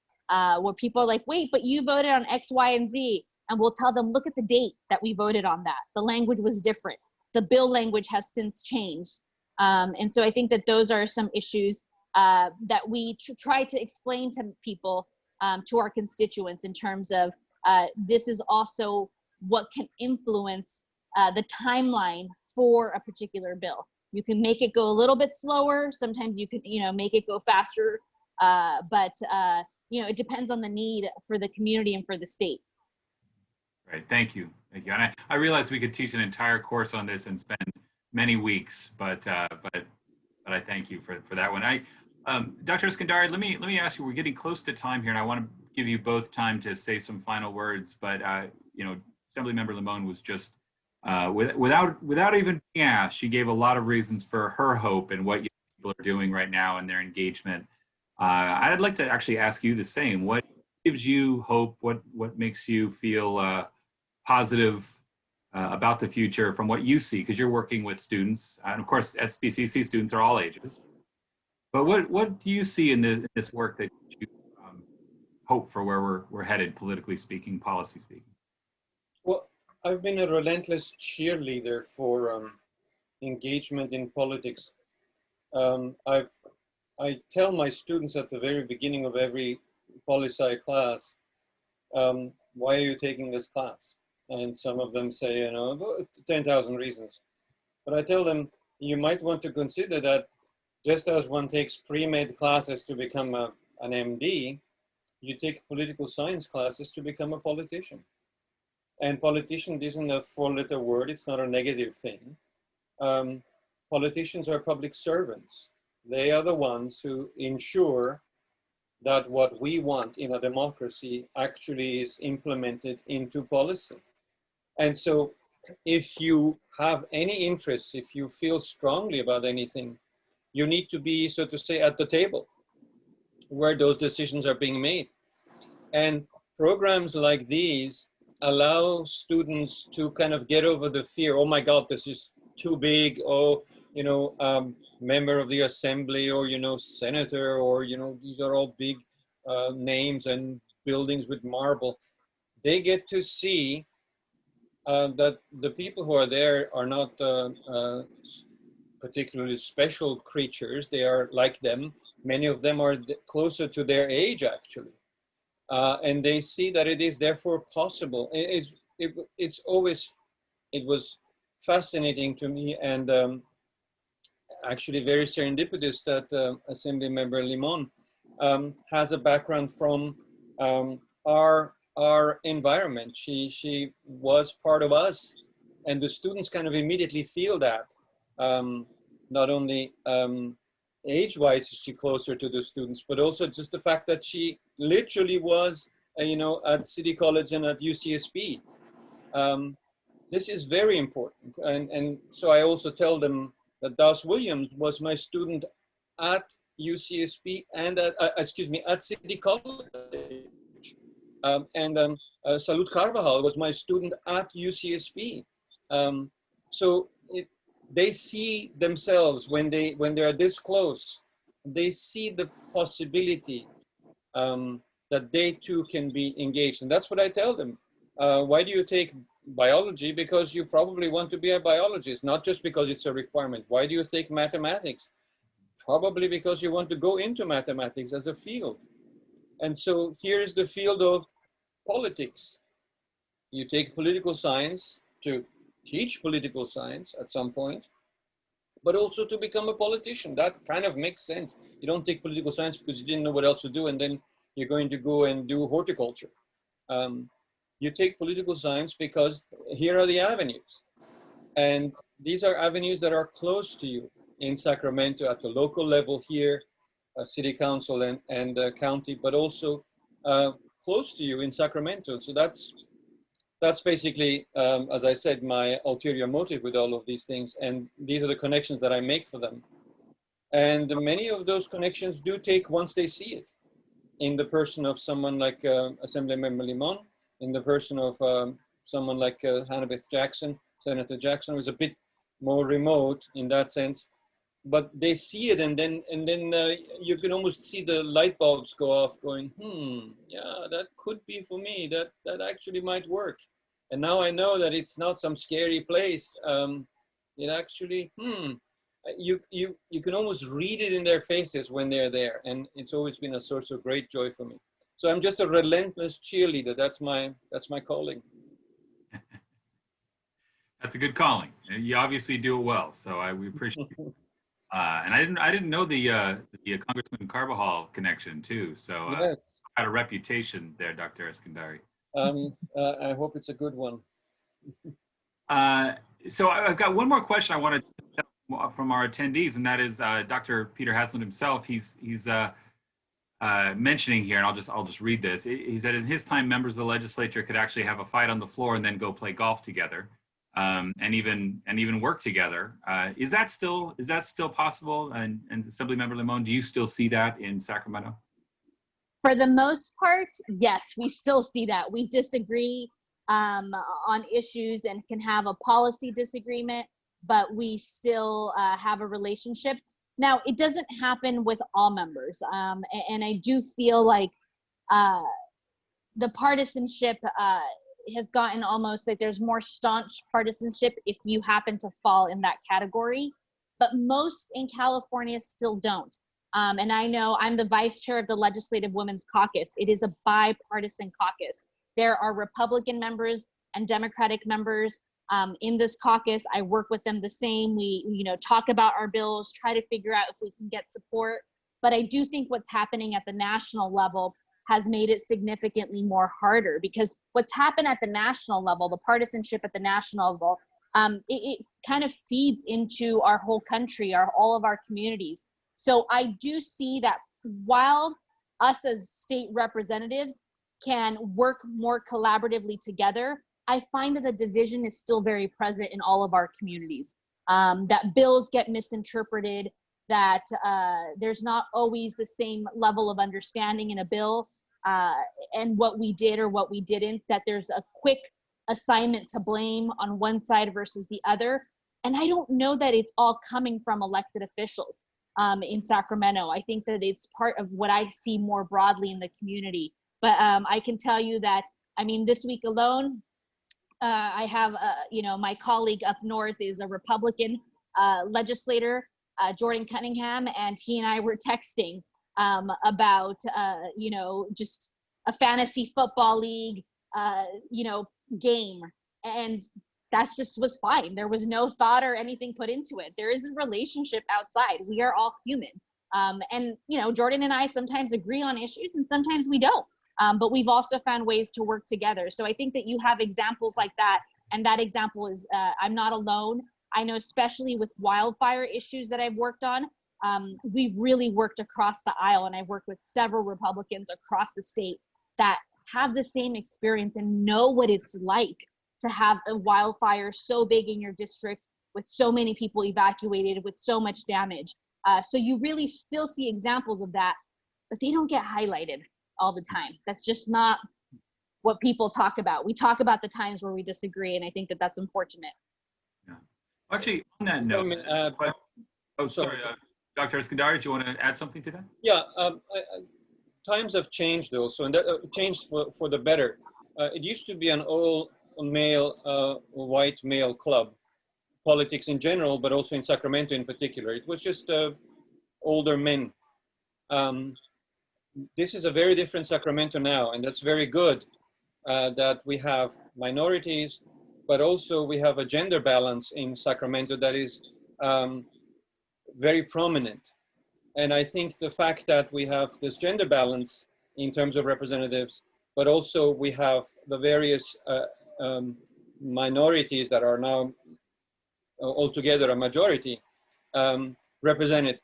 where people are like, wait, but you voted on X, Y, and Z. And we'll tell them, look at the date that we voted on that. The language was different. The bill language has since changed. And so I think that those are some issues that we try to explain to people, to our constituents, in terms of this is also what can influence the timeline for a particular bill. You can make it go a little bit slower. Sometimes you can, make it go faster. But it depends on the need for the community and for the state. Right. Thank you. Thank you. And I realize we could teach an entire course on this and spend many weeks, but I thank you for that one. Dr. Eskandari, let me ask you, we're getting close to time here, and I want to give you both time to say some final words, but Assemblymember Limón was just, without even being asked, she gave a lot of reasons for her hope and what people are doing right now and their engagement. I'd like to actually ask you the same. What gives you hope? What makes you feel positive about the future from what you see? Because you're working with students, and of course, SBCC students are all ages. But what do you see in this work that you hope for where we're headed, politically speaking, policy speaking? Well, I've been a relentless cheerleader for engagement in politics. I tell my students at the very beginning of every poli-sci class, why are you taking this class? And some of them say, 10,000 reasons. But I tell them, you might want to consider that just as one takes pre-med classes to become an MD, you take political science classes to become a politician. And politician isn't a 4-letter word, it's not a negative thing. Politicians are public servants. They are the ones who ensure that what we want in a democracy actually is implemented into policy. And so if you have any interest, if you feel strongly about anything, you need to be, so to say, at the table where those decisions are being made. And programs like these allow students to kind of get over the fear, oh my God, this is too big, member of the assembly, or, senator, or, these are all big names and buildings with marble. They get to see that the people who are there are not particularly special creatures. They are like them. Many of them are closer to their age, actually. And they see that it is therefore possible. It was fascinating to me, and actually very serendipitous that Assemblymember Limón has a background from our environment. She was part of us, and the students kind of immediately feel that. Not only age-wise is she closer to the students, but also just the fact that she literally was, at City College and at UCSB. This is very important, and so I also tell them that Dawes Williams was my student at UCSB and at City College. Salud Carvajal was my student at UCSB. So they see themselves when they are this close, they see the possibility that they too can be engaged. And that's what I tell them. Why do you take biology? Because you probably want to be a biologist, not just because it's a requirement. Why do you take mathematics? Probably because you want to go into mathematics as a field. And so here is the field of politics. You take political science to teach political science at some point, but also to become a politician. That kind of makes sense. You don't take political science because you didn't know what else to do, and then you're going to go and do horticulture. You take political science because here are the avenues. And these are avenues that are close to you in Sacramento at the local level here, city council and county, but also close to you in Sacramento. So that's basically, as I said, my ulterior motive with all of these things. And these are the connections that I make for them. And many of those connections do take once they see it in the person of someone like Assemblymember Limón, in the person of someone like Hannah Jackson. Senator Jackson was a bit more remote in that sense, but they see it, and then you can almost see the light bulbs go off, going, yeah, that could be for me. That actually might work. And now I know that it's not some scary place. It actually, you can almost read it in their faces when they're there, and it's always been a source of great joy for me. So I'm just a relentless cheerleader. That's my calling. That's a good calling. You obviously do it well, so we appreciate it. And I didn't know the Congressman Carbajal connection too. So yes, had a reputation there, Dr. Eskandari. I hope it's a good one. So I've got one more question I wanted to tell from our attendees, and that is Dr. Peter Hasland himself. He's mentioning here, and I'll just read this. He said in his time, members of the legislature could actually have a fight on the floor and then go play golf together, and even work together. Is that still possible? And Assemblymember Limón, do you still see that in Sacramento? For the most part, yes, we still see that. We disagree on issues and can have a policy disagreement, but we still have a relationship. Now, it doesn't happen with all members, and I do feel like the partisanship has gotten almost like there's more staunch partisanship if you happen to fall in that category, but most in California still don't. And I know I'm the vice chair of the Legislative Women's Caucus. It is a bipartisan caucus. There are Republican members and Democratic members in this caucus. I work with them the same. We talk about our bills, try to figure out if we can get support. But I do think what's happening at the national level has made it significantly more harder, because what's happened at the national level, the partisanship at the national level, it kind of feeds into our whole country, all of our communities. So I do see that while us as state representatives can work more collaboratively together, I find that the division is still very present in all of our communities, that bills get misinterpreted, that there's not always the same level of understanding in a bill and what we did or what we didn't, that there's a quick assignment to blame on one side versus the other. And I don't know that it's all coming from elected officials in Sacramento. I think that it's part of what I see more broadly in the community. But I can tell you that, I mean, this week alone, I have, my colleague up north is a Republican legislator, Jordan Cunningham, and he and I were texting about, just a fantasy football league, game. And that just was fine. There was no thought or anything put into it. There is a relationship outside. We are all human. And Jordan and I sometimes agree on issues and sometimes we don't. But we've also found ways to work together. So I think that you have examples like that. And that example is, I'm not alone. I know, especially with wildfire issues that I've worked on, we've really worked across the aisle, and I've worked with several Republicans across the state that have the same experience and know what it's like to have a wildfire so big in your district with so many people evacuated, with so much damage. So you really still see examples of that, but they don't get highlighted all the time. That's just not what people talk about. We talk about the times where we disagree, and I think that that's unfortunate. Yeah. Actually, on that note, sorry, Dr. Eskandari, do you want to add something to that? Yeah, times have changed though, and that changed for the better. It used to be an all male, white male club, politics in general, but also in Sacramento in particular. It was just older men. This is a very different Sacramento now, and that's very good that we have minorities, but also we have a gender balance in Sacramento that is very prominent. And I think the fact that we have this gender balance in terms of representatives, but also we have the various minorities that are now altogether a majority represented,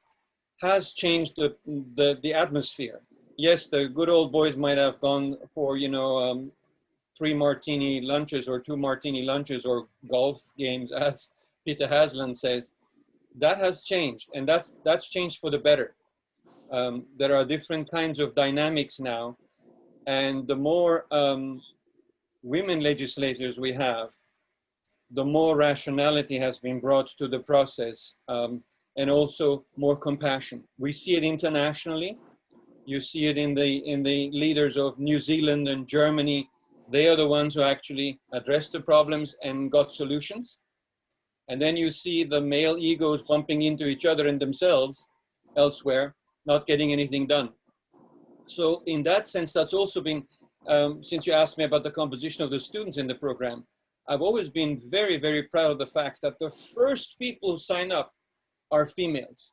has changed the atmosphere. Yes, the good old boys might have gone for 3 martini lunches or 2 martini lunches or golf games, as Peter Hasland says. That has changed, and that's changed for the better. There are different kinds of dynamics now, and the more women legislators we have, the more rationality has been brought to the process, and also more compassion. We see it internationally. You see it in the leaders of New Zealand and Germany. They are the ones who actually addressed the problems and got solutions. And then you see the male egos bumping into each other and themselves elsewhere, not getting anything done. So in that sense, that's also been, since you asked me about the composition of the students in the program, I've always been very, very proud of the fact that the first people who sign up are females.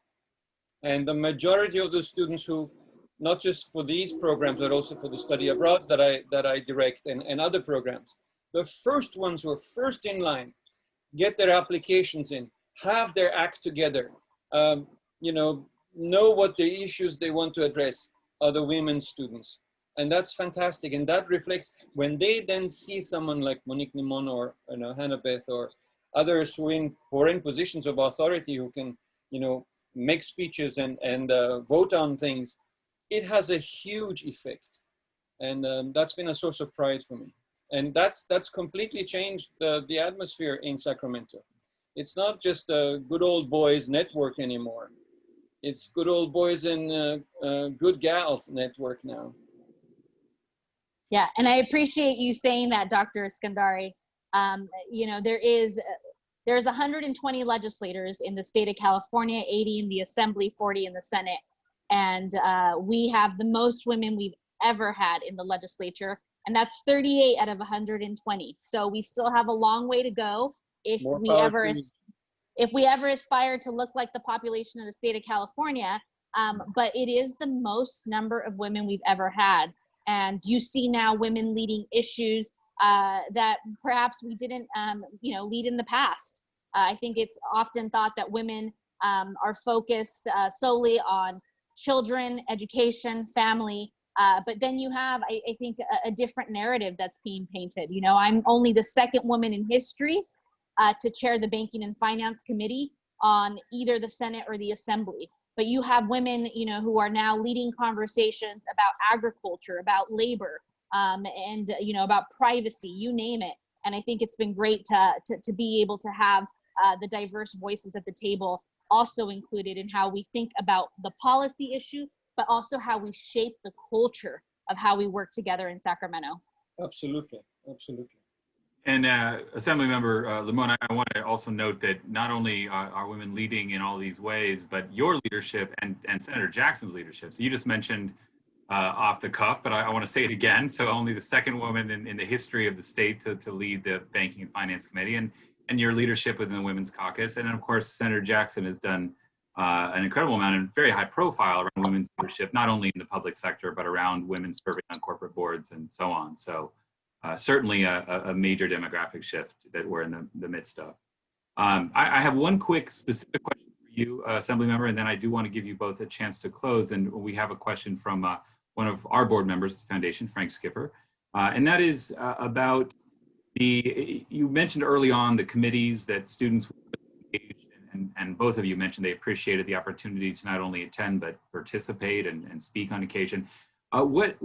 And the majority of the students who, not just for these programs, but also for the study abroad that I direct and other programs, the first ones who are first in line, get their applications in, have their act together, know what the issues they want to address are the women students. And that's fantastic. And that reflects when they then see someone like Monique Limón or Hannah Beth or others who are in positions of authority who can, make speeches and vote on things, it has a huge effect. And that's been a source of pride for me. And that's completely changed the atmosphere in Sacramento. It's not just a good old boys network anymore. It's good old boys and good gals network now. Yeah, and I appreciate you saying that, Dr. Eskandari. There's 120 legislators in the state of California, 80 in the Assembly, 40 in the Senate. And we have the most women we've ever had in the legislature. And that's 38 out of 120. So we still have a long way to go if we ever aspire to look like the population of the state of California. But it is the most number of women we've ever had. And you see now women leading issues that perhaps we didn't, lead in the past. I think it's often thought that women are focused solely on children, education, family. But then you have, I think, a different narrative that's being painted. I'm only the second woman in history to chair the Banking and Finance Committee on either the Senate or the Assembly. But you have women, who are now leading conversations about agriculture, about labor, and about privacy, you name it. And I think it's been great to be able to have the diverse voices at the table also included in how we think about the policy issue, but also how we shape the culture of how we work together in Sacramento. Absolutely, absolutely. And Assemblymember Limón, I want to also note that not only are women leading in all these ways, but your leadership and Senator Jackson's leadership. So you just mentioned off the cuff, but I want to say it again. So only the second woman in the history of the state to lead the Banking and Finance Committee, and your leadership within the Women's Caucus. And of course, Senator Jackson has done an incredible amount and very high profile around women's leadership, not only in the public sector, but around women serving on corporate boards and so on. So certainly a major demographic shift that we're in the midst of. I have one quick specific question for you, Assemblymember, and then I do want to give you both a chance to close. And we have a question from one of our board members of the foundation, Frank Skipper, and that is about you mentioned early on the committees that students engaged in, and both of you mentioned they appreciated the opportunity to not only attend but participate and speak on occasion. What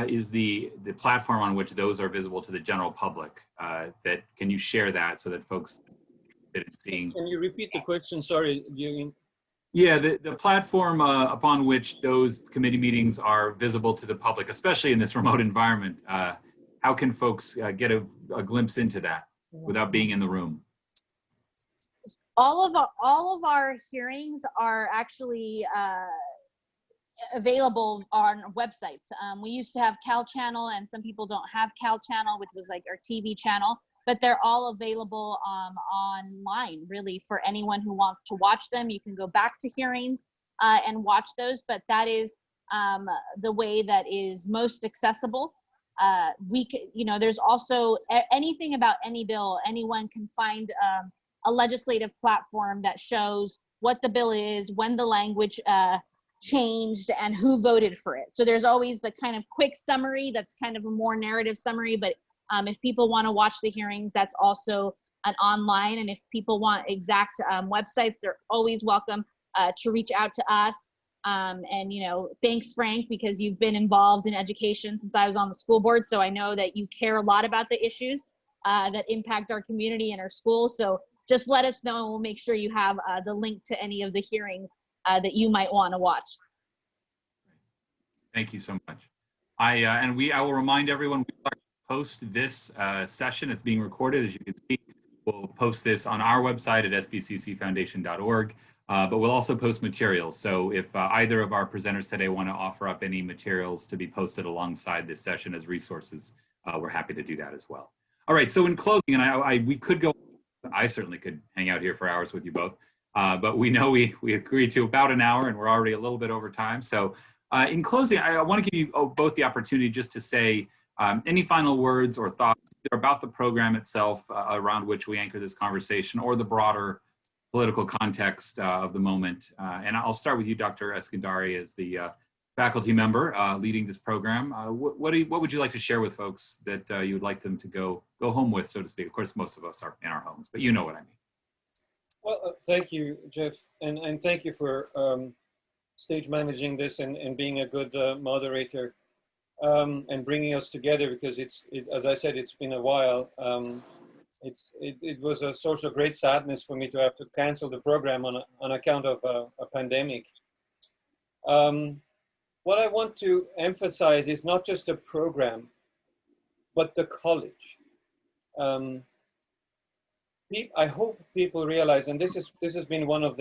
is the platform on which those are visible to the general public? Can you share that so that folks that are seeing? Can you repeat the question? Sorry, Yeah, the platform upon which those committee meetings are visible to the public, especially in this remote environment. How can folks get a glimpse into that without being in the room? All of our hearings are actually available on websites. We used to have Cal Channel, and some people don't have Cal Channel, which was like our TV channel, but they're all available online, really, for anyone who wants to watch them. You can go back to hearings and watch those, but that is the way that is most accessible. There's also anything about any bill, anyone can find a legislative platform that shows what the bill is, when the language changed, and who voted for it. So there's always the kind of quick summary that's kind of a more narrative summary, but if people want to watch the hearings, that's also an online. And if people want exact websites, they're always welcome to reach out to us. And, you know, thanks, Frank, because you've been involved in education since I was on the school board. So I know that you care a lot about the issues that impact our community and our schools. So just let us know, and we'll make sure you have the link to any of the hearings that you might want to watch. Thank you so much. I will remind everyone, we post this session. It's being recorded, as you can see. We'll post this on our website at sbccfoundation.org, but we'll also post materials. So if either of our presenters today want to offer up any materials to be posted alongside this session as resources, we're happy to do that as well. All right, so in closing, and we could go, I certainly could hang out here for hours with you both, but we know we agreed to about an hour and we're already a little bit over time. So in closing, I want to give you both the opportunity just to say any final words or thoughts about the program itself around which we anchor this conversation, or the broader political context of the moment. And I'll start with you, Dr. Eskandari, as the faculty member leading this program. What would you like to share with folks that you would like them to go home with, so to speak? Of course, most of us are in our homes, but you know what I mean. Well, thank you, Jeff, and thank you for stage managing this and being a good moderator and bringing us together, because as I said, it's been a while. It was a source of great sadness for me to have to cancel the program on account of a pandemic. What I want to emphasize is not just a program, but the college. I hope people realize, and this has been one of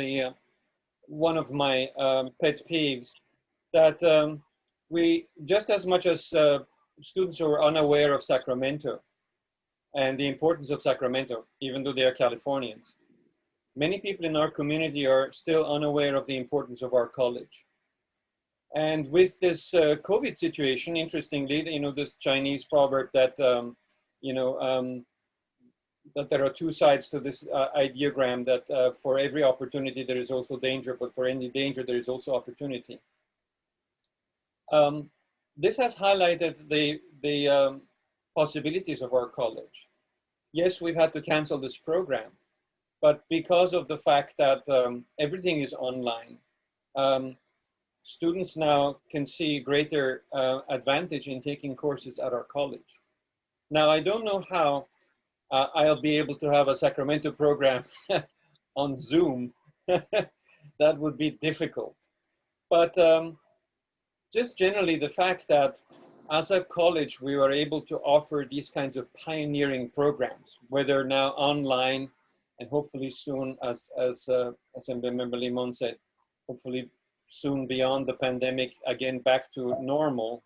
my pet peeves, that we, just as much as students who are unaware of Sacramento and the importance of Sacramento, even though they are Californians, many people in our community are still unaware of the importance of our college. And with this COVID situation, interestingly, you know, this Chinese proverb that, that there are two sides to this ideogram, that for every opportunity there is also danger, but for any danger there is also opportunity. This has highlighted the possibilities of our college. Yes, we've had to cancel this program, but because of the fact that everything is online, students now can see greater advantage in taking courses at our college. Now, I don't know how I'll be able to have a Sacramento program on Zoom. That would be difficult. But just generally the fact that as a college, we were able to offer these kinds of pioneering programs, whether now online and hopefully soon, as Assemblymember Limón said, hopefully soon beyond the pandemic, again back to normal,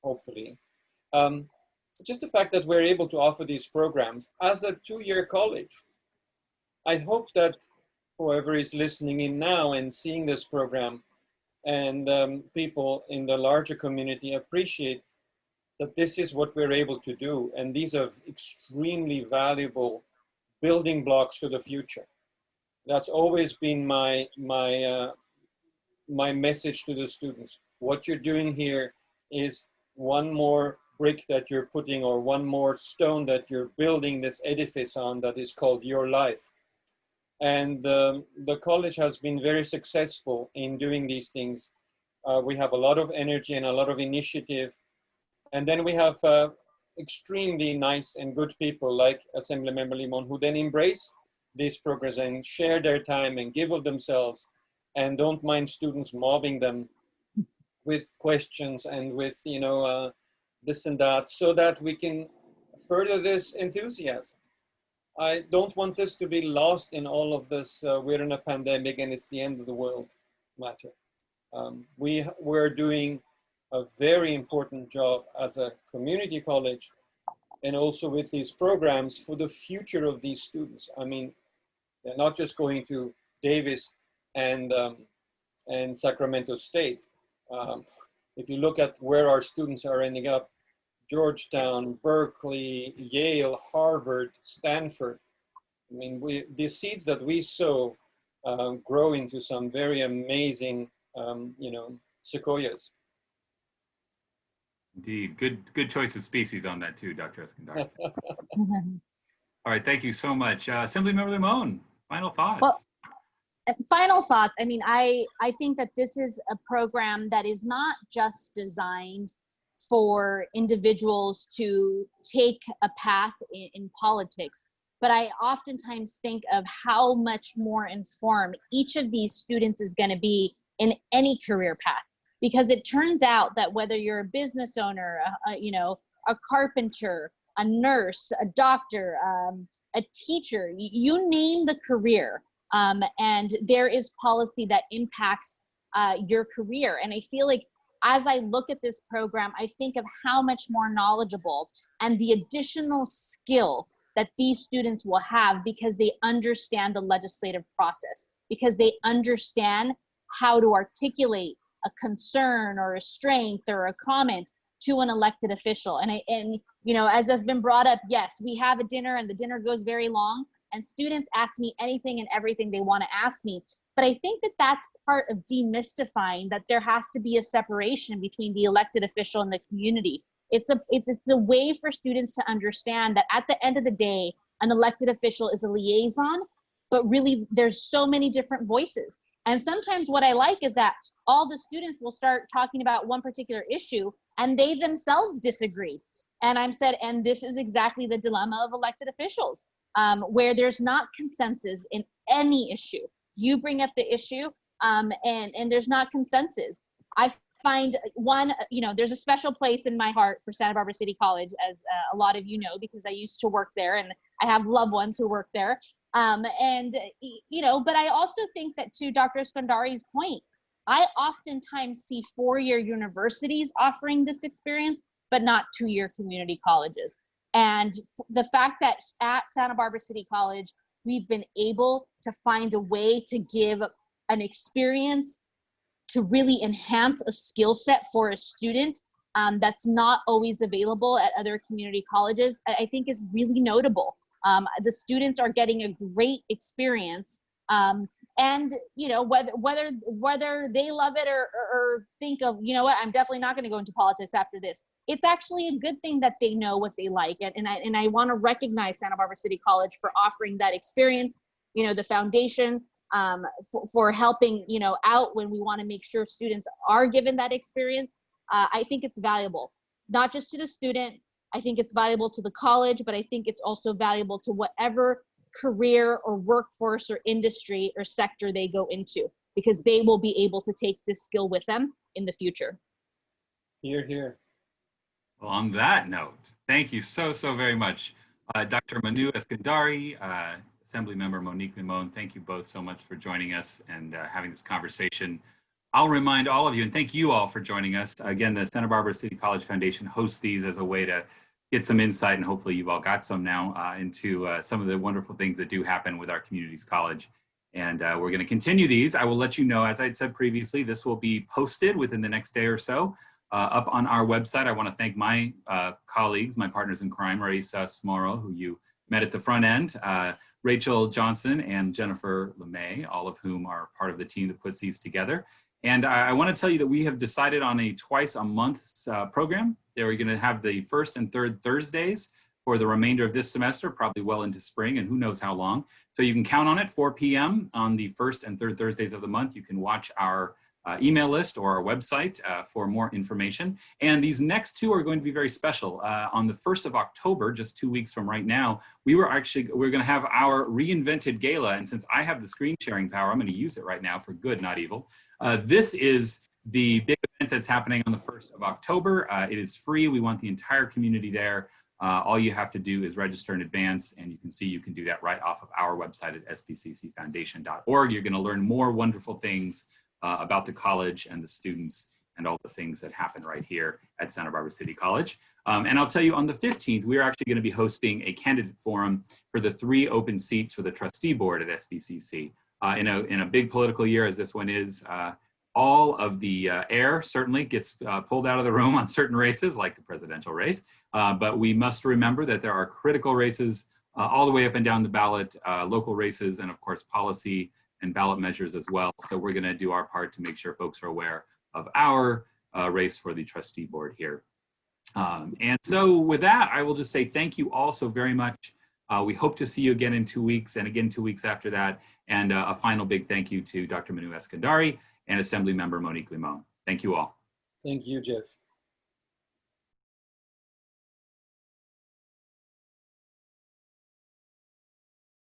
hopefully. Just the fact that we're able to offer these programs as a two-year college. I hope that whoever is listening in now and seeing this program and people in the larger community appreciate that this is what we're able to do. And these are extremely valuable building blocks to the future. That's always been my message to the students. What you're doing here is one more brick that you're putting, or one more stone that you're building this edifice on that is called your life. And the college has been very successful in doing these things. We have a lot of energy and a lot of initiative. And then we have extremely nice and good people like Assemblymember Limón, who then embrace these programs and share their time and give of themselves and don't mind students mobbing them with questions and with, you know, this and that, so that we can further this enthusiasm. I don't want this to be lost in all of this. We're in a pandemic and it's the end of the world matter. We're doing a very important job as a community college, and also with these programs for the future of these students. I mean, they're not just going to Davis and Sacramento State. If you look at where our students are ending up, Georgetown, Berkeley, Yale, Harvard, Stanford. I mean, the seeds that we sow grow into some very amazing, you know, sequoias. Indeed, good choice of species on that too, Dr. Eskandari. All right, thank you so much. Assemblymember Limón, final thoughts. Well, final thoughts. I mean, I think that this is a program that is not just designed for individuals to take a path in politics, but I oftentimes think of how much more informed each of these students is going to be in any career path. Because it turns out that whether you're a business owner, a carpenter, a nurse, a doctor, a teacher, you name the career, and there is policy that impacts your career. And I feel like as I look at this program, I think of how much more knowledgeable and the additional skill that these students will have because they understand the legislative process, because they understand how to articulate a concern or a strength or a comment to an elected official. And as has been brought up, yes, we have a dinner and the dinner goes very long and students ask me anything and everything they want to ask me. But I think that that's part of demystifying that there has to be a separation between the elected official and the community. It's a way for students to understand that at the end of the day, an elected official is a liaison, but really there's so many different voices. And sometimes what I like is that all the students will start talking about one particular issue and they themselves disagree. And and this is exactly the dilemma of elected officials, where there's not consensus in any issue. You bring up the issue and there's not consensus. I find there's a special place in my heart for Santa Barbara City College, as a lot of you know, because I used to work there and I have loved ones who work there. But I also think that, to Dr. Eskandari's point, I oftentimes see four-year universities offering this experience, but not two-year community colleges. And the fact that at Santa Barbara City College, we've been able to find a way to give an experience to really enhance a skill set for a student that's not always available at other community colleges, I think is really notable. The students are getting a great experience, and whether they love it or think of, I'm definitely not going to go into politics after this. It's actually a good thing that they know what they like, and I want to recognize Santa Barbara City College for offering that experience. The foundation for helping out when we want to make sure students are given that experience. I think it's valuable, not just to the student. I think it's valuable to the college, but I think it's also valuable to whatever career or workforce or industry or sector they go into, because they will be able to take this skill with them in the future. Hear, hear. Well, on that note, thank you so very much. Dr. Manou Eskandari, Assemblymember Monique Limón, thank you both so much for joining us and having this conversation. I'll remind all of you, and thank you all for joining us. Again, the Santa Barbara City College Foundation hosts these as a way to get some insight, and hopefully you've all got some now, into some of the wonderful things that do happen with our communities college. And we're going to continue these. I will let you know, as I'd said previously, this will be posted within the next day or so up on our website. I want to thank my colleagues, my partners in crime, Raisa Smoro, who you met at the front end, Rachel Johnson and Jennifer LeMay, all of whom are part of the team that puts these together. And I want to tell you that we have decided on a twice a month program. We're going to have the first and third Thursdays for the remainder of this semester, probably well into spring and who knows how long. So you can count on it, 4 p.m. on the first and third Thursdays of the month. You can watch our email list or our website for more information. And these next two are going to be very special. On the 1st of October, just 2 weeks from right now, we're going to have our reinvented gala. And since I have the screen sharing power, I'm going to use it right now for good, not evil. This is the big event that's happening on the 1st of October. It is free. We want the entire community there. All you have to do is register in advance, and you can see you can do that right off of our website at sbccfoundation.org. You're going to learn more wonderful things about the college and the students and all the things that happen right here at Santa Barbara City College. And I'll tell you, on the 15th, we're actually going to be hosting a candidate forum for the 3 open seats for the trustee board at SBCC. In a big political year as this one is, all of the air certainly gets pulled out of the room on certain races, like the presidential race. But we must remember that there are critical races all the way up and down the ballot, local races, and of course, policy and ballot measures as well. So we're going to do our part to make sure folks are aware of our race for the trustee board here. And so with that, I will just say thank you all so very much. We hope to see you again in 2 weeks and again 2 weeks after that. And a final big thank you to Dr. Manou Eskandari and Assemblymember Monique Limón. Thank you all. Thank you, Jeff.